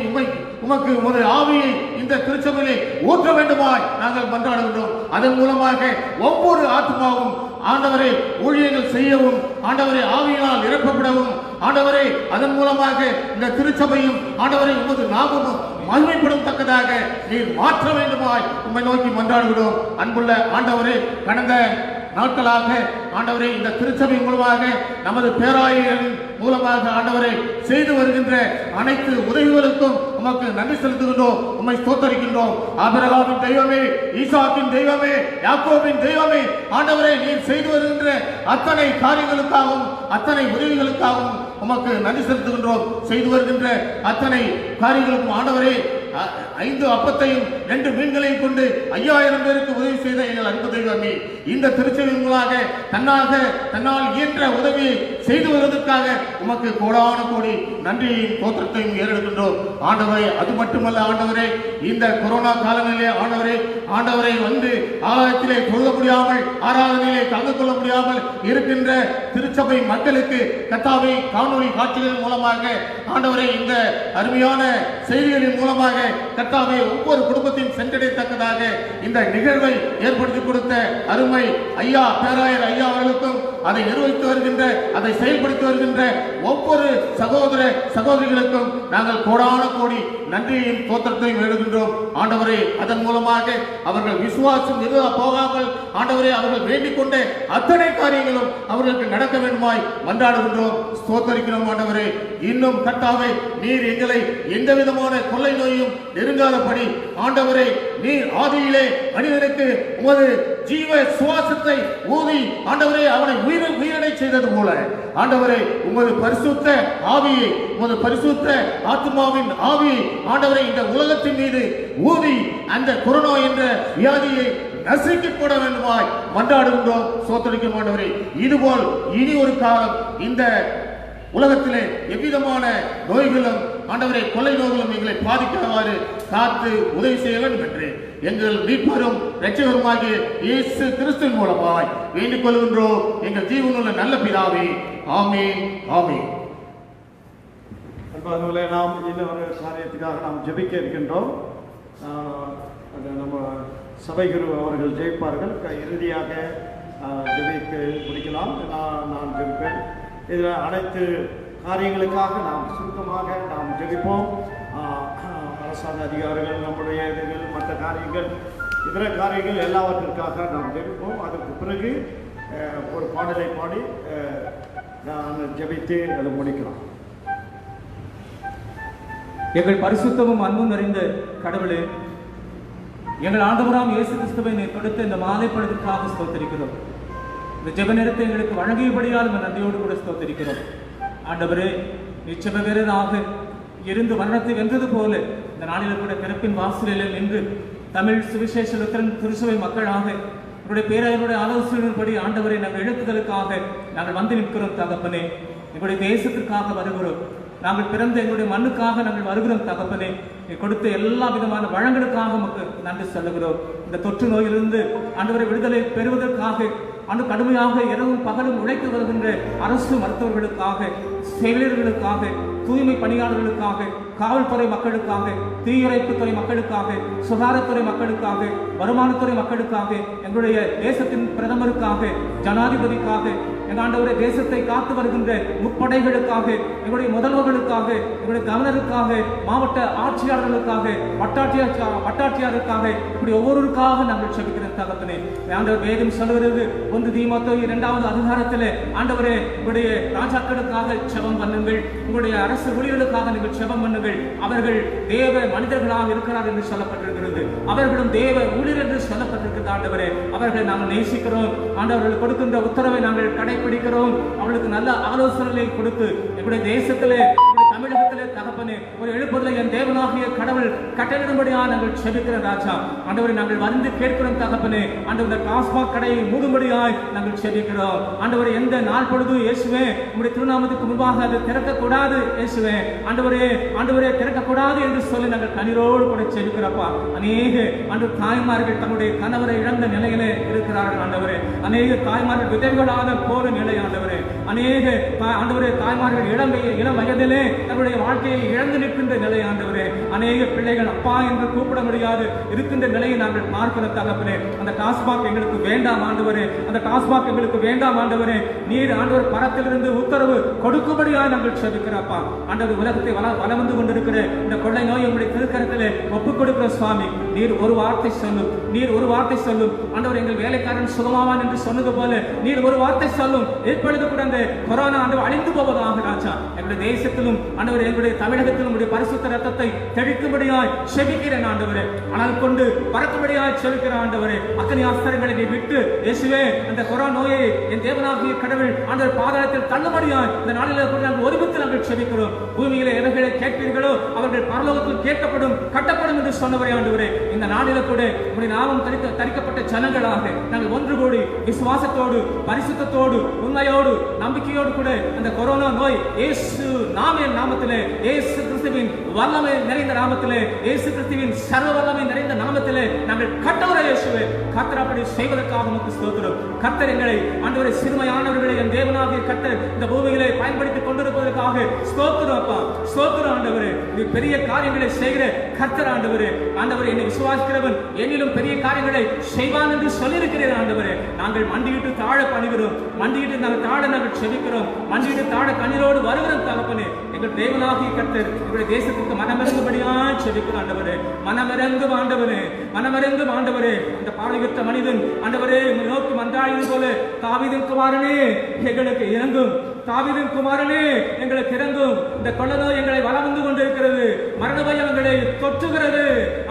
உமக்கு ஒரு ஆவியை இந்த திருச்சபையிலே ஊற்ற வேண்டுமாய் நாங்கள் மன்றாடுகின்றோம். அதன் மூலமாக ஒவ்வொரு ஆத்மாவும் ஆண்டவரே ஊழியர்கள் செய்யவும் ஆண்டவரே ஆவியினால் நிரப்பப்படவும் ஆண்டவரே அதன் மூலமாக இந்த திருச்சபையும் ஆண்டவரை உமது நாமமும் மகிமைப்படும் தக்கதாக நீர் மாற்ற வேண்டுமாய் உம்மை நோக்கி மன்றாடுகிறோம். அன்புள்ள ஆண்டவரே, கடந்த நாட்களாக ஆண்டவரே இந்த திருச்சபை மூலமாக நமது பேராயரின் மூலமாக ஆண்டவரை செய்து வருகின்ற அனைத்து உதவிகளுக்கும் உமக்கு நன்றி செலுத்துகின்றோம், உம்மை ஸ்தோத்தரிக்கின்றோம். ஆபிரகாமின் தெய்வமே, ஈசாக்கின் தெய்வமே, யாக்கோபின் தெய்வமே, ஆண்டவரை நீர் செய்து வருகின்ற அத்தனை காரியங்களுக்காகவும் அத்தனை உதவிகளுக்காகவும் உமக்கு நன்றி செலுத்துகின்றோம். செய்து வருகின்ற அத்தனை காரியங்களுக்கும் ஆண்டவரே 5 அப்பத்தையும் 2 மீன்களையும் கொண்டு 5000 பேருக்கு உதவி செய்த எங்கள் அன்பு தெய்வமே, இந்த திருச்சபையின் மூலமாக தன்னால் இயன்ற உதவியை செய்து வருவதற்காக உமக்கு கோடான கோடி நன்றியையும் தோற்றத்தையும் ஏறெடுக்கின்றோம் ஆண்டவரே. அது மட்டுமல்ல ஆண்டவரே, இந்த கொரோனா காலங்களிலே ஆண்டவரை வந்து ஆலயத்திலே தொழுத முடியாமல், ஆராதனையிலே கலந்து கொள்ள முடியாமல் இருக்கின்ற திருச்சபை மக்களுக்கு கர்த்தாவே காணொலி காட்சிகளின் மூலமாக ஆண்டவரை இந்த அருமையான செய்திகளின் மூலமாக கர்த்தாவே ஒவ்வொரு குடும்பத்தையும் சென்றடையத்தக்கதாக இந்த நிகழ்வை ஏற்படுத்தி கொடுத்த அருமை ஐயா பேராயர் ஐயா அவர்களுக்கும் அதை நிர்வகித்து வருகின்ற, அதை செயல்படுத்தி வருகின்ற ஒவ்வொரு சகோதர சகோதரிகளுக்கும் நாங்கள் கோடான கோடி நன்றியையும் தோற்றத்தையும் எழுதுகின்றோம் ஆண்டவரே. அதன் மூலமாக அவர்கள் விசுவாசம் போகாமல் ஆண்டவரே அவர்கள் வேண்டிக் கொண்ட அத்தனை காரியங்களும் அவர்களுக்கு நடக்க வேண்டுமாய் மன்றாடுகின்றோம், ஸ்தோத்தரிக்கிறோம் ஆண்டவரே. இன்னும் கர்த்தாவே நீர் எங்களை எந்த விதமான கொள்ளை நோயும் நெருங்காதபடி ஆண்டவரே, நீர் ஆதியிலே மனிதனுக்கு உமது ஜீவ சுவாசத்தை ஊதி ஆண்டவரே அவனை உயிரடை செய்தது போல ஆண்டவரே உமது பரிசுத்த ஆவியை, உமது பரிசுத்த ஆத்மாவின் ஆவியை ஆண்டவரை இந்த உலகத்தின் மீது ஊதி அந்த கொரோனா என்ற வியாதியை நசுக்கி போட வேண்டுமாய் மன்றாடுகின்றோம், சோத்தரிக்கும் ஆண்டவரே. இதுபோல் இனி ஒரு காலம் இந்த உலகத்திலே எவ்விதமான நோய்களும் ஆண்டவரை கொள்ளை நோய்களும் எங்களை பாதிக்காதவாறு காத்து உதவி செய்ய வேண்டும் என்று எங்கள் மீட்பரும் இரட்சகருமாகிய இயேசு கிறிஸ்துவின் மூலமாய் வேண்டிக் கொள்கின்றோம் எங்கள் ஜீவனுள்ள நல்ல பிதாவே, ஆமென் ஆமென். அன்பானவர்களே, நாம் இன்னொரு காரியத்துக்காக நாம் ஜெபிக்க இருக்கின்றோம். நம்ம சபை குரு அவர்கள் ஜெயிப்பார்கள். இறுதியாக ஜெபிக்க முடிக்கலாம். நான் ஜெபிப்பேன். இதில் அனைத்து காரியங்களுக்காக நாம் சுருக்கமாக நாம் ஜெபிப்போம். அரசாங்க அதிகாரிகள், நம்முடைய இதுகள், மற்ற காரியங்கள், இதர காரியங்கள் எல்லாவற்றிற்காக நாம் ஜெபிப்போம். அதற்கு பிறகு ஒரு பாடலை பாடி நான் ஜெபித்து அதை முடிக்கலாம். எங்கள் பரிசுத்தமும் அன்பும் நிறைந்த கடவுளே, எங்கள் ஆண்டவராம் இயேசு கிறிஸ்துவை கொடுத்த இந்த மாலை பொழுதுக்காக ஸ்தோத்திரிக்கிறோம். இந்த ஜெப நேரத்தை எங்களுக்கு வழங்கியபடியால் இந்த நன்றியோடு கூட ஸ்தோத்திரிக்கிறோம். ஆண்டவரே, நிச்சய வீரராக இருந்து மரணத்தை வென்றது போல இந்த நாளில் கூட பிறப்பின் வாசலில் நின்று தமிழ் சுவிசேஷ லுத்தரன் திருச்சபை மக்களாக உங்களுடைய பேராயருடைய ஆலோசனையின்படி ஆண்டவரை நாங்கள் எழுப்புதலுக்காக நாங்கள் வந்து நிற்கிறோம் தகப்பனே. எங்களுடைய தேசத்திற்காக வருகிறோம். நாங்கள் பிறந்த எங்களுடைய மண்ணுக்காக நாங்கள் வருகிறோம் தகப்பனே. கொடுத்த எல்லா விதமான வளங்களுக்காக நமக்கு நன்றி சொல்லுகிறோம். இந்த தொற்று நோயிலிருந்து ஆண்டவரை விடுதலை பெறுவதற்காக அன்று கடுமையாக இரவும் பகலும் உழைத்து வருகின்ற அரசு மருத்துவர்களுக்காக, செவிலியர்களுக்காக, தூய்மை பணியாளர்களுக்காக, காவல்துறை மக்களுக்காக, தீயணைப்புத்துறை மக்களுக்காக, சுகாதாரத்துறை மக்களுக்காக, வருமானத்துறை மக்களுக்காக, எங்களுடைய தேசத்தின் பிரதமருக்காக, ஜனாதிபதிக்காக, எங்கள் ஆண்டவருடைய தேசத்தை காத்து வருகின்ற முப்படைகளுக்காக, எங்களுடைய முதல்வர்களுக்காக, எங்களுடைய கவர்னருக்காக, மாவட்ட ஆட்சியாளர்களுக்காக, வட்டாட்சியாளருக்காக, இப்படி ஒவ்வொருவருக்காக நாங்கள் செபிக்கிறோம் தகப்பனே. ஆண்டவர் வேதம் சொல்லுகிறது 1 தீமோத்தேயு 2வது அதிகாரத்திலே ஆண்டவரே உங்களுடைய ராஜாக்களுக்காக செபம் பண்ணுங்கள், உங்களுடைய அரசு ஊழியர்களுக்காக நீங்கள் செபம் பண்ணுங்கள். அவர்கள் தேவ மனிதர்களாக இருக்கிறார் என்று சொல்லப்பட்டிருக்கிறது. அவர்களும் தேவ ஊழியர் என்று சொல்லப்பட்டிருக்கிறது. ஆண்டவரே, அவர்களை நாங்கள் நேசிக்கிறோம். ஆண்டவர்கள் கொடுக்கின்ற உத்தரவை நாங்கள் கடைபிடிக்கிறோம். அவர்களுக்கு நல்ல ஆலோசனைகளை கொடுத்து எங்களுடைய தேசத்திலே, தமிழகத்திலே தகப்பனே ஒரு எழுப்புதலை என் தேவனாகிய கடவுள் கட்டளிடும்படியாக நாங்கள் செபிக்கிறோம் ராஜா. ஆண்டவரை நாங்கள் வந்து கேட்கிறோம் தகப்பனே. ஆண்டவருடைய டாஸ்மாக் கடையை மூடும்படியாய் நாங்கள் செபிக்கிறோம். ஆண்டவரை எந்த நாள் பொழுது இயேசுவே உங்களுடைய திருநாமத்துக்கு முன்பாக அது திறக்கக்கூடாது இயேசுவே. ஆண்டவரே திறக்கக்கூடாது என்று சொல்லி நாங்கள் கண்ணீரோடு கூட செபிக்கிறப்பா. அநேக ஆண்டவர் தாய்மார்கள் தங்களுடைய கணவரை இழந்த நிலையிலே இருக்கிறார்கள் ஆண்டவரே. அநேக தாய்மார்கள் விதவைகளாக போற நிலை ஆண்டவரே. அநேக ஆண்டவரே தாய்மார்கள் இளம் வயதிலே தன்னுடைய வாழ்க்கையை இழந்து நிற்கின்ற நிலை ஆண்டவரே. அநேக பிள்ளைகள் அப்பா என்று கூப்பிட முடியாது இருக்கின்ற நிலையை நாங்கள் பார்க்கிற தகப்பனே. அந்த டாஸ்மாக் எங்களுக்கு வேண்டாம் ஆண்டவரே. அந்த டாஸ்மாக் எங்களுக்கு வேண்டாம் ஆண்டவரே. நீர் ஆண்டவர் பரத்திலிருந்து உத்தரவு கொடுக்கும்படியாக நாங்கள் செபிக்கிறப்பா. ஆண்டவர் உலகத்தை வலம் வந்து கொண்டிருக்கிற இந்த கொள்ளை நோய் உங்களுடைய திருக்கரத்திலே ஒப்புக் கொடுக்கிற சுவாமி. நீர் ஒரு வார்த்தை சொல்லும், நீர் ஒரு வார்த்தை சொல்லும் ஆண்டவர். எங்கள் வேலைக்காரன் சுகமாவான் என்று சொன்னது போல நீர் ஒரு வார்த்தை சொல்லும். இப்பொழுது கூட அந்த கொரோனா ஆண்டவர் அழிந்து போவதாக ராஜா. எங்களுடைய தேசத்திலும் ஆண்டவர் எங்களுடைய தமிழக இடத்தில் உங்களுடைய பரிசுத்த ரத்தத்தை தெளிக்கும்படியாய் செபிக்கிறேன் ஆண்டவரே. ஆனால் கொண்டு பறக்கும்படியாய் செபிக்கிற ஆண்டவரே, அத்தனை ஆஸ்திரங்களை நீ விட்டு இயேசுவே அந்த கொரோனா நோயை என் தேவனாகிய கடவுள் ஆண்டவர் பாதாளத்தில் தள்ளும்படியாய் இந்த நாளில் நாங்கள் ஒருமித்து நாங்கள் செபிக்கிறோம். பூமியிலே எவர்களை கேட்பீர்களோ அவர்கள் பரலோகத்தில் கேட்கப்படும் கட்டப்படும் என்று சொன்னவரே ஆண்டவரே, இந்த நாளில் கூட உங்களுடைய நாமம் தரிக்கப்பட்ட ஜனங்களாக நாங்கள் ஒன்று கூடி விசுவாசத்தோடு பரிசுத்தத்தோடு உண்மையோடு நம்பிக்கையோடு கூட அந்த கொரோனா நோய் இயேசு நாமத்திலே, இயேசு கிறிஸ்துவின் வல்லமை நிறைந்த நாமத்திலே, இயேசு கிறிஸ்துவின் சர்வ வல்லமை நிறைந்த நாமத்திலே நாங்கள் கட்டவர இயேசுவே கர்த்தர் அப்படி செய்வதற்காக உமக்கு ஸ்தோத்திரம். கர்த்தர் எங்களை ஆண்டவரே சிறுமையானவர்களை என் தேவனாகிய கர்த்தர் இந்த பூமியிலே பயன்படுத்திக் கொண்டிருப்பதற்காக ஸ்தோத்திரம் அப்பா, ஸ்தோத்திரம் ஆண்டவரே. நீ பெரிய காரியங்களை செய்கிற கர்த்தர் ஆண்டவரே. ஆண்டவரே, என்னை விசுவாசிக்கிறவன் என்னிலும் பெரிய காரியங்களை செய்வான் என்று சொல்லியிருக்கிறேன் ஆண்டவரே. நாங்கள் மண்டியிட்டு தாழ பணிகிறோம், மண்டியிட்டு நாங்கள் தாழ நாங்கள் செபிக்கிறோம், மண்டியிட்டு தாழ கண்ணீரோடு வருகிறோம் தகப்பனே. எங்கள் தேவனாகிய கர்த்தர் எங்களுடைய தேசத்துக்கு மனமிறங்கும்படியாய் செபிக்கிறோம் ஆண்டவரே. மனமிறங்கும் ஆண்டவரே, மனமிறங்கும் ஆண்டவரே. அந்த பார்வையற்ற மனிதன் ஆண்டவரே நோக்கி மன்றாடியது போல தாவீதின் குமாரனே எங்களுக்கு இறங்கும், தாவீதின் குமாரனே எங்களுக்கு இறங்கும். இந்த கொள்ள நோய் எங்களை வலம் வந்து கொண்டிருக்கிறது, மரண பயம் எங்களை தொற்றுகிறது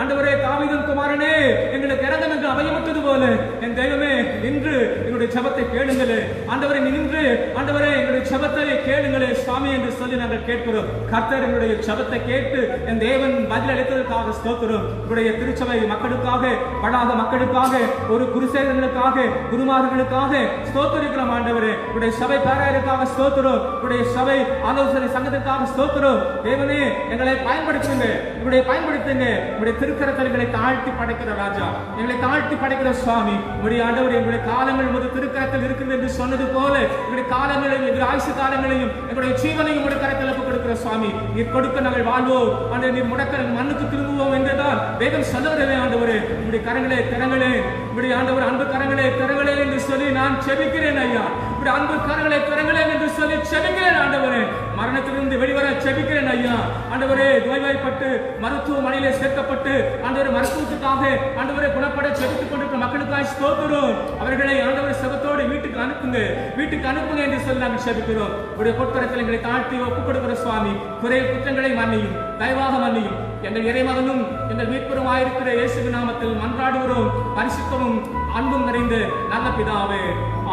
ஆண்டவரே. தாவீதின் குமாரனே எங்களுக்கு இறங்கும் என்று அபயமிட்டது போல என் தெய்வமே நின்று எங்களுடைய ஜெபத்தை கேளுங்களே ஆண்டவரை, நின்று ஆண்டவரே எங்களுடைய ஜெபத்தை கேளுங்களே சுவாமி என்று சொல்லி நாங்கள் கேட்கிறோம். கர்த்தர் எங்களுடைய ஜெபத்தை கேட்டு என் தேவன் பதில் அளித்ததற்காக ஸ்தோத்திரம். உங்களுடைய திருச்சபை மக்களுக்காக, வளாக மக்களுக்காக, ஒரு குருசேகர்களுக்காக, குருமார்களுக்காக ஸ்தோத்திரிக்கிறோம் ஆண்டவரே. உங்களுடைய சபை பேராயருக்காக ஸ்தோத்திரம், உங்களுடைய சபை ஆலோசனை சங்கத்திற்காக ஸ்தோத்திரம். தேவனே எங்களை பயன்படுத்துங்க, எங்களுடைய பயன்படுத்துங்க. உங்களுடைய திருக்கரத்தல்களை தாழ்த்தி படைக்கிற ராஜா, எங்களை தாழ்த்தி படைக்கிற சுவாமி. உங்களுடைய ஆண்டவர் எங்களுடைய காலங்கள் முதல் திருக்கரத்தில் இருக்கிறது என்று சொன்னது போல எங்களுடைய காலங்களையும் எங்களுடைய ஆயுசு காலங்களையும் எங்களுடைய ஜீவனையும் உங்களுடைய கரத்தில் கொடுக்கிற சுவாமி. நீர் கொடுக்க நாங்கள் வாழ்வோம் ஆண்டவர், நீர் முடக்க மண்ணுக்கு திரும்புவோம் என்றுதான் வேதம் சொல்லுகிறதே ஆண்டவரே. உங்களுடைய கரங்களே திறங்களே, உங்களுடைய ஆண்டவர் அன்பு கரங்களே திறங்களே என்று சொல்லி நான் செபிக்கிறேன் ஐயா. உங்களுடைய அன்பு கரங்களை திறங்களே என்று சொல்லி செபிக்கிறேன் ஆண்டவரே. மரணத்திலிருந்து வெளிவர செபிக்கிறேன் ஐயா ஆண்டவரே. நோய்வாய்ப்பட்டு மருத்துவமனையிலே சேர்க்கப்பட்டு ஆண்டவரே மருத்துவத்துக்காக ஆண்டவரை குணப்பட செபித்துக் கொண்டிருக்கிற மக்களுக்காக ஸ்தோத்திரம். அவர்களை ஆண்டவரை செபத்தோடு வீட்டுக்கு அனுப்புங்க, வீட்டுக்கு அனுப்புங்க என்று சொல்லி நாங்கள் செபிக்கிறோம். உடைய பொற்கரத்தில் எங்களை தாழ்த்தி ஒப்புக் கொடுக்கிற சுவாமி, குறை குற்றங்களை மன்னியும், தயவாக மன்னியும். எங்கள் இறைமகனும் எங்கள் மீட்பருமாயிருக்கிற இயேசுவின் நாமத்தில் மன்றாடுகிறோம். பரிசுத்தமும் அன்பும் நிறைந்த நல்ல பிதாவே,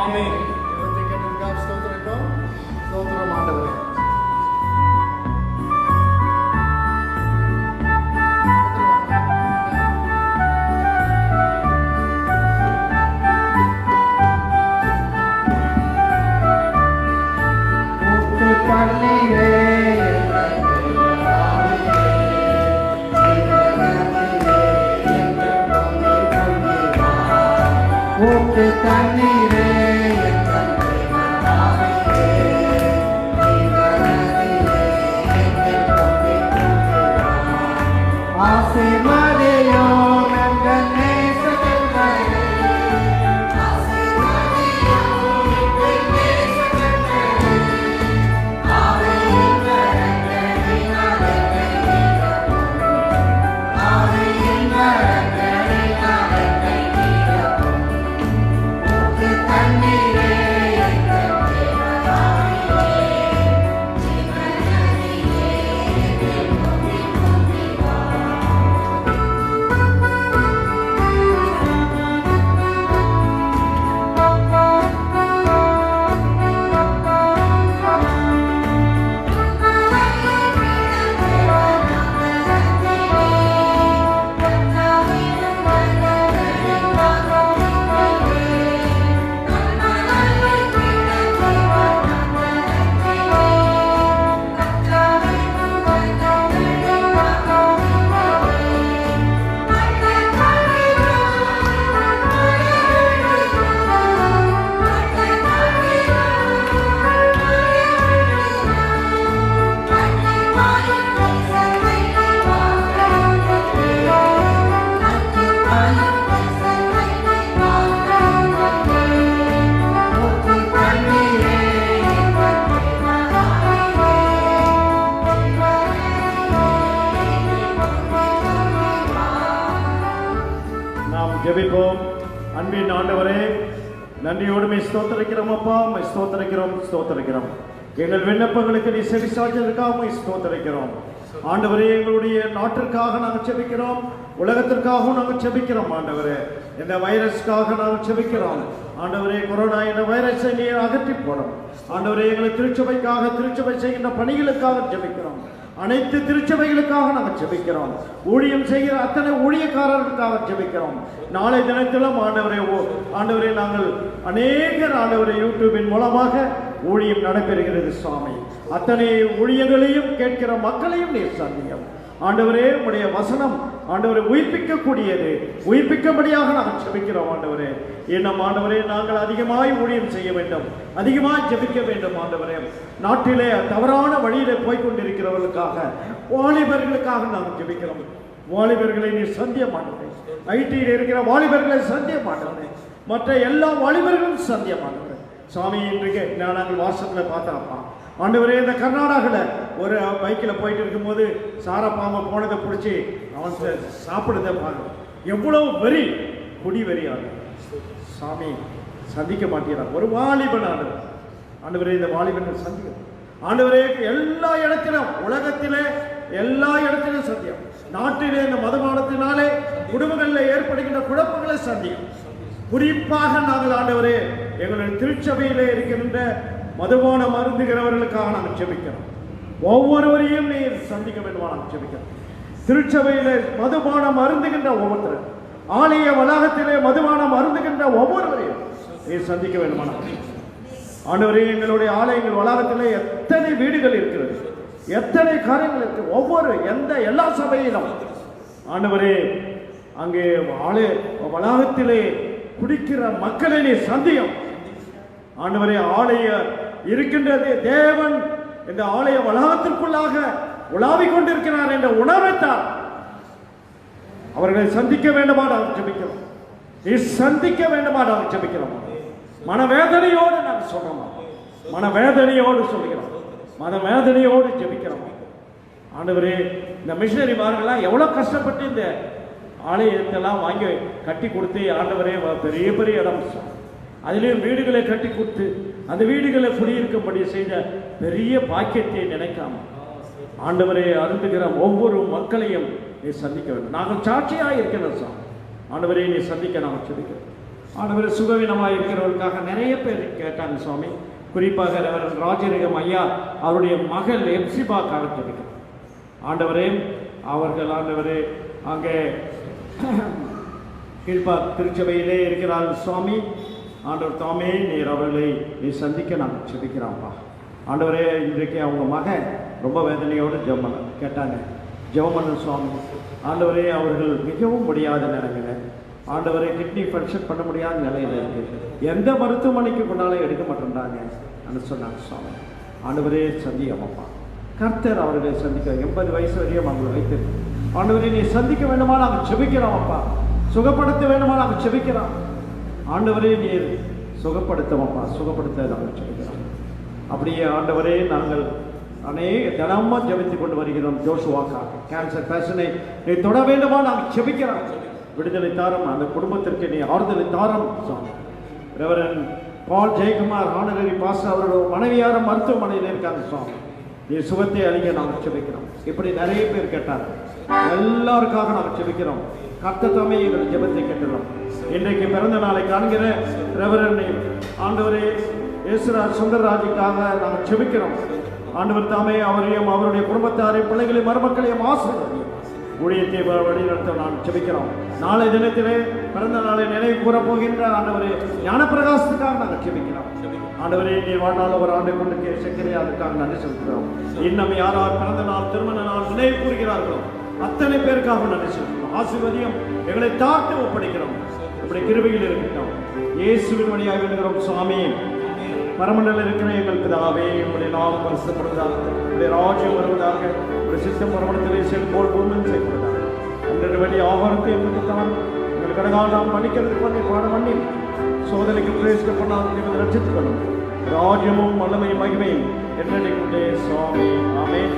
ஆமென். ஜெபிப்போம். அன்பின் ஆண்டவரே, நன்றியோடு மை ஸ்தோத்திரிக்கிறோம் அப்பா, மை ஸ்தோத்திரிக்கிறோம். எங்கள் விண்ணப்பங்களுக்கு நீ செவி சாய்ச்சதற்காக மை ஸ்தோத்திரிக்கிறோம். ஆண்டவரே, எங்களுடைய நாட்டிற்காக நாங்கள் செபிக்கிறோம், உலகத்திற்காகவும் நாங்கள் செபிக்கிறோம். ஆண்டவரே, இந்த வைரஸ்க்காக நாங்கள் செபிக்கிறோம். ஆண்டவரே, கொரோனா என்ற வைரஸை நீர் அகற்றி போடும். ஆண்டவரே, எங்களை திருச்சபைக்காக, திருச்சபை செய்கின்ற பணிகளுக்காக செபிக்கிறோம். அனைத்து திருச்சபைகளுக்காக நாங்கள் செபிக்கிறோம். ஊழியம் செய்கிற அத்தனை ஊழியக்காரர்களுக்காக செபிக்கிறோம். நாளை தினத்திலும் ஆண்டவரே நாங்கள் அநேகர் ஆண்டவரை யூடியூபின் மூலமாக ஊழியம் நடைபெறுகிறது சுவாமி. அத்தனை ஊழியங்களையும் கேட்கிற மக்களையும் நீர் சந்தியும். ஆண்டவரே, உடைய வசனம் ஆண்டவரை உயிர்ப்பிக்கக்கூடியது, உயிர்ப்பிக்கும்படியாக நாங்கள் செபிக்கிறோம். ஆண்டவரே, இன்னும் ஆண்டவரே நாங்கள் அதிகமாய் ஊழியம் செய்ய வேண்டும், அதிகமாய் ஜெபிக்க வேண்டும். ஆண்டவரே, நாட்டிலே தவறான வழியிலே போய்கொண்டிருக்கிறவர்களுக்காக, வாலிபர்களுக்காக நாங்கள் ஜெபிக்கிறோம். வாலிபர்களை நீ சந்திய மாட்டேன், ஐடியில் இருக்கிற வாலிபர்களை சந்திய மாட்டேன், மற்ற எல்லா வாலிபர்களும் சந்திய மாட்டேன் சாமி. இன்றைக்கு நாங்கள் வாட்ஸ்அப்பில் பார்த்தாப்பா ஆண்டவரே, இந்த கர்நாடகாவில் ஒரு பைக்கில் போயிட்டு இருக்கும்போது சாரப்பாம்பை போனதை பிடிச்சி அவன் சாப்பிடுறத பாருங்க. எவ்வளவு வெறி, குடி வெறியாக சாமி சந்திக்க மாட்டேங்கிறார். ஒரு வாலிபன் ஆண்டவரே, இந்த வாலிபன் சந்திக்க ஆண்டவரே எல்லா இடத்திலும், உலகத்திலே எல்லா இடத்திலும் சந்தியம். நாட்டிலே இந்த மதுபானத்தினாலே குடும்பங்களில் ஏற்படுகின்ற குழப்பங்களை சந்தியம். குறிப்பாக நாங்கள் ஆண்டவரே எங்களுடைய திருச்சபையிலே இருக்கின்ற மதுபான மருந்துகிறவர்களுக்காக நாங்கள் செபிக்கிறோம். ஒவ்வொருவரையும் நீர் சந்திக்க வேண்டுமா நாங்கள் செபிக்கிறோம். திருச்சபையிலே மதுபானம் அருந்துகின்ற ஒவ்வொருத்தரும், ஆலய வளாகத்திலே மதுபானம் அருந்துகின்ற ஒவ்வொருவரையும் நீர் சந்திக்க வேண்டுமா ஆண்டவரே. எங்களுடைய ஆலயங்கள் வளாகத்திலே எத்தனை வீடுகள் இருக்கிறது, எத்தனை காரியங்கள் இருக்கு, ஒவ்வொரு எல்லா சபையிலும் ஆண்டவரே அங்கே ஆலய வளாகத்திலே குடிக்கிற மக்களை நீர் சந்தியும். ஆண்டவரே, ஆலய இருக்கின்றது, தேவன் இந்த ஆலய வளாகத்திற்குள்ளாக உலாவிக் கொண்டிருக்கிறார் என்ற உணர்வைத்தான் அவர்களை சந்திக்க வேண்டுமா நாங்கள் ஜெபிக்கிறோம். நீ சந்திக்க வேண்டுமா நாங்கள் ஜெபிக்கிறோம். மனவேதனையோடு நாங்கள் சொல்றோம், மனவேதனையோடு சொல்கிறோம், மனவேதனையோடு ஜெபிக்கிறோம். ஆண்டவரே, இந்த மிஷனரிமார்கள்லாம் எவ்வளவு கஷ்டப்பட்டு இந்த ஆலயத்தெல்லாம் வாங்கி கட்டி கொடுத்து ஆண்டவரே பெரிய பெரிய இடம், அதிலேயும் வீடுகளை கட்டி கொடுத்து அந்த வீடுகளை குடியிருக்கும்படி செய்த பெரிய பாக்கியத்தை நினைக்காம ஆண்டவரை அருந்துகிற ஒவ்வொரு மக்களையும் நீ சந்திக்க வேண்டும். நாங்கள் சாட்சியாக இருக்கிறோம் சார். ஆண்டவரை நீ சந்திக்க நாங்கள் சொல்லிக்கிறோம். ஆண்டவரை சுகவீனமாக இருக்கிறவர்களுக்காக நிறைய பேர் கேட்டாங்க சுவாமி. குறிப்பாக ராஜரிகம் ஐயா அவருடைய மகள் எப்சிபாக்காக சொல்லிக்கிறோம். ஆண்டவரே, அவர்கள் ஆண்டவரே அங்கே கீழ்பா திருச்சபையிலே இருக்கிறார்கள் சுவாமி. ஆண்டவர் தாமே நீர் அவர்களை நீ சந்திக்க நாங்கள் செபிக்கிறான்ப்பா. ஆண்டவரே, இன்றைக்கு அவங்க மகன் ரொம்ப வேதனையோடு ஜெபம் கேட்டாங்க, ஜெபம் சுவாமி. ஆண்டவரே, அவர்கள் மிகவும் முடியாத நிலைமையில, ஆண்டவரை கிட்னி ஃபங்க்ஷன் பண்ண முடியாத நிலையில் இருக்கு, எந்த மருத்துவமனைக்கு கொண்டாலும் எடுக்க மாட்டேன்றாங்க சொன்னாங்க சுவாமி. ஆண்டவரே சந்தியம்ப்பா, கர்த்தர் அவர்களை சந்திக்க 80 வயசு வரையும் அவங்களை வைத்திருக்கு. ஆண்டவரை நீ சந்திக்க வேண்டுமா நாங்கள் செபிக்கிறோம் அப்பா. சுகப்படுத்த வேண்டுமா நாங்கள் செபிக்கிறோம். ஆண்டவரே நீர் சுகப்படுத்தவப்பா, சுகப்படுத்த நாங்கள் செபிக்கிறோம். அப்படியே ஆண்டவரே, நாங்கள் தினமும் ஜெபித்துக் கொண்டு வருகிறோம். ஜோஷுவாக்காக கேன்சர் பேஷனை நீ தொட வேண்டுமா நாங்கள் செபிக்கிறோம். விடுதலை தாரம், அந்த குடும்பத்திற்கு நீ ஆறுதலை தாரம். ரெவரன் பால் ஜெயக்குமார் ஹானரரி பாஸ்டர் அவரோட மனைவியாரும் மருத்துவமனையில் இருக்காங்க சுவாமி. நீ சுகத்தை அழிக்க நாங்கள் செபிக்கிறோம். இப்படி நிறைய பேர் கேட்டார், எல்லாருக்காக நாங்கள் செபிக்கிறோம். கர்த்தத்தாமே எங்கள் ஜெபத்தை கேட்டுறோம். இன்றைக்கு பிறந்த நாளை காண்கிற ரெவரன் ஆண்டவரே இயேசுராஜ் சுந்தரராஜுக்காக நாங்கள் செபிக்கிறோம். ஆண்டவர் தாமே அவரையும் அவருடைய குடும்பத்தாரையும் பிள்ளைகளையும் மருமக்களையும் ஆசீர்வதியும் ஊழியத்தை வழிநடத்த நான் செபிக்கிறோம். நாளை தினத்திலே பிறந்த நாளை நினைவு கூற போகின்ற ஆண்டவரே ஞானப்பிரகாசத்துக்காக நாங்கள் செபிக்கிறோம். ஆண்டவரே, நீ வாழ்நாள் ஒரு ஆண்டை கொண்டு சக்கரையா அதுக்காக நன்றி செலுத்துகிறோம். இன்னும் யாரார் பிறந்த நாள் திருமண நாள் நினைவு கூறுகிறார்களோ அத்தனை பேருக்காக நன்றி செலுத்துகிறோம். ஆசீர்வதியும் எங்களை தாழ்த்து ஒப்படைக்கிறோம். இப்படி கிருபையில் இருக்கட்டும். இயேசுவின் வழியாக வேண்டுகிறோம் சுவாமி. பரமண்டல இருக்கிற எங்கள் பிதாவே, உங்களுடைய நாமம் பரிசுத்தப்படுவதாக, உங்களுடைய ராஜ்யம் வருவதாக, உங்களுடைய சித்தம் பரமண்டத்திலே செல்போல் பூமியில் செய்யப்படுவதாக. அன்றைய வழி ஆகாரத்தை எங்களுக்கு தான் எங்கள் கடனால் நாம் மன்னிக்கிறதுக்கு பண்ணி பாட பண்ணி சோதனைக்கு பிரவேசிக்கப்படாத ரட்சித்துக் கொள்ளும். ராஜ்யமும் வல்லமையும் மகிமையும் என்றைக்குண்டே சுவாமி. ஆமென்.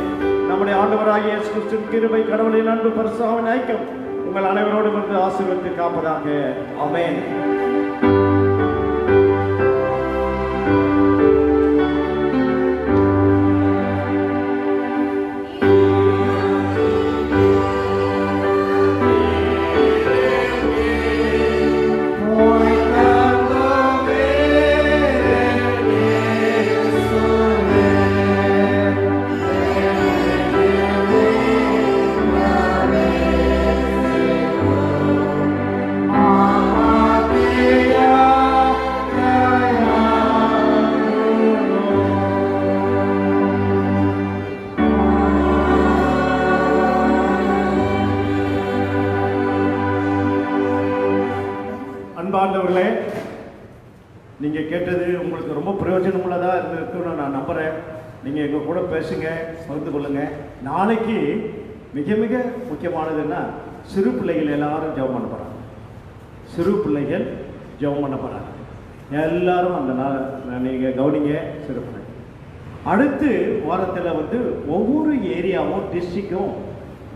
நம்முடைய ஆண்டவராகிய இயேசு கிறிஸ்துவின் கிருபை, கடவுளின் அன்பு, பரிசுத்தத்தின் ஐக்கியம் உங்கள் அனைவரோடும் இருந்து ஆசீர்வதித்து காப்பதாக. ஆமென். கேட்டது உங்களுக்கு ரொம்ப பிரயோஜனமுள்ளதாக இருந்திருக்குன்னு நான் நம்புகிறேன். நீங்கள் எங்கள் கூட பேசுங்க, பகிர்ந்து கொள்ளுங்கள். நாளைக்கு மிக மிக முக்கியமானதுன்னா சிறு பிள்ளைகள் எல்லாரும் ஜெபம் பண்ண போகிறாங்க. சிறு பிள்ளைகள் ஜெபம் பண்ண போகிறாங்க. எல்லாரும் அந்த நாள் நீங்கள் கவனிங்க. சிறு பிள்ளைகள் அடுத்து வாரத்தில் வந்து ஒவ்வொரு ஏரியாவும் டிஸ்ட்ரிக்டும்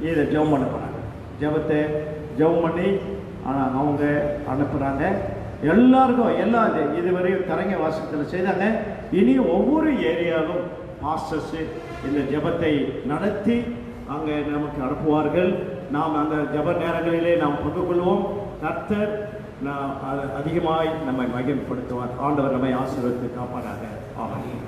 இதை ஜெபம் பண்ண போகிறாங்க. ஜெபத்தை ஜெபம் பண்ணி அவங்க அனுப்புகிறாங்க. எல்லாருக்கும் எல்லாம் இதுவரையும் கரங்க வாசத்தில் செய்தாங்க. இனி ஒவ்வொரு ஏரியாவிலும் மாஸ்டர்ஸு இந்த ஜெபத்தை நடத்தி அங்கே நமக்கு அனுப்புவார்கள். நாம் அந்த ஜெப நேரங்களிலே நாம் பங்கு கொள்வோம். கர்த்தர் அதிகமாய் நம்மை மகிமைப்படுத்துவார். ஆண்டவர் நம்மை ஆசீர்வதித்து காப்பாராக. ஆமென்.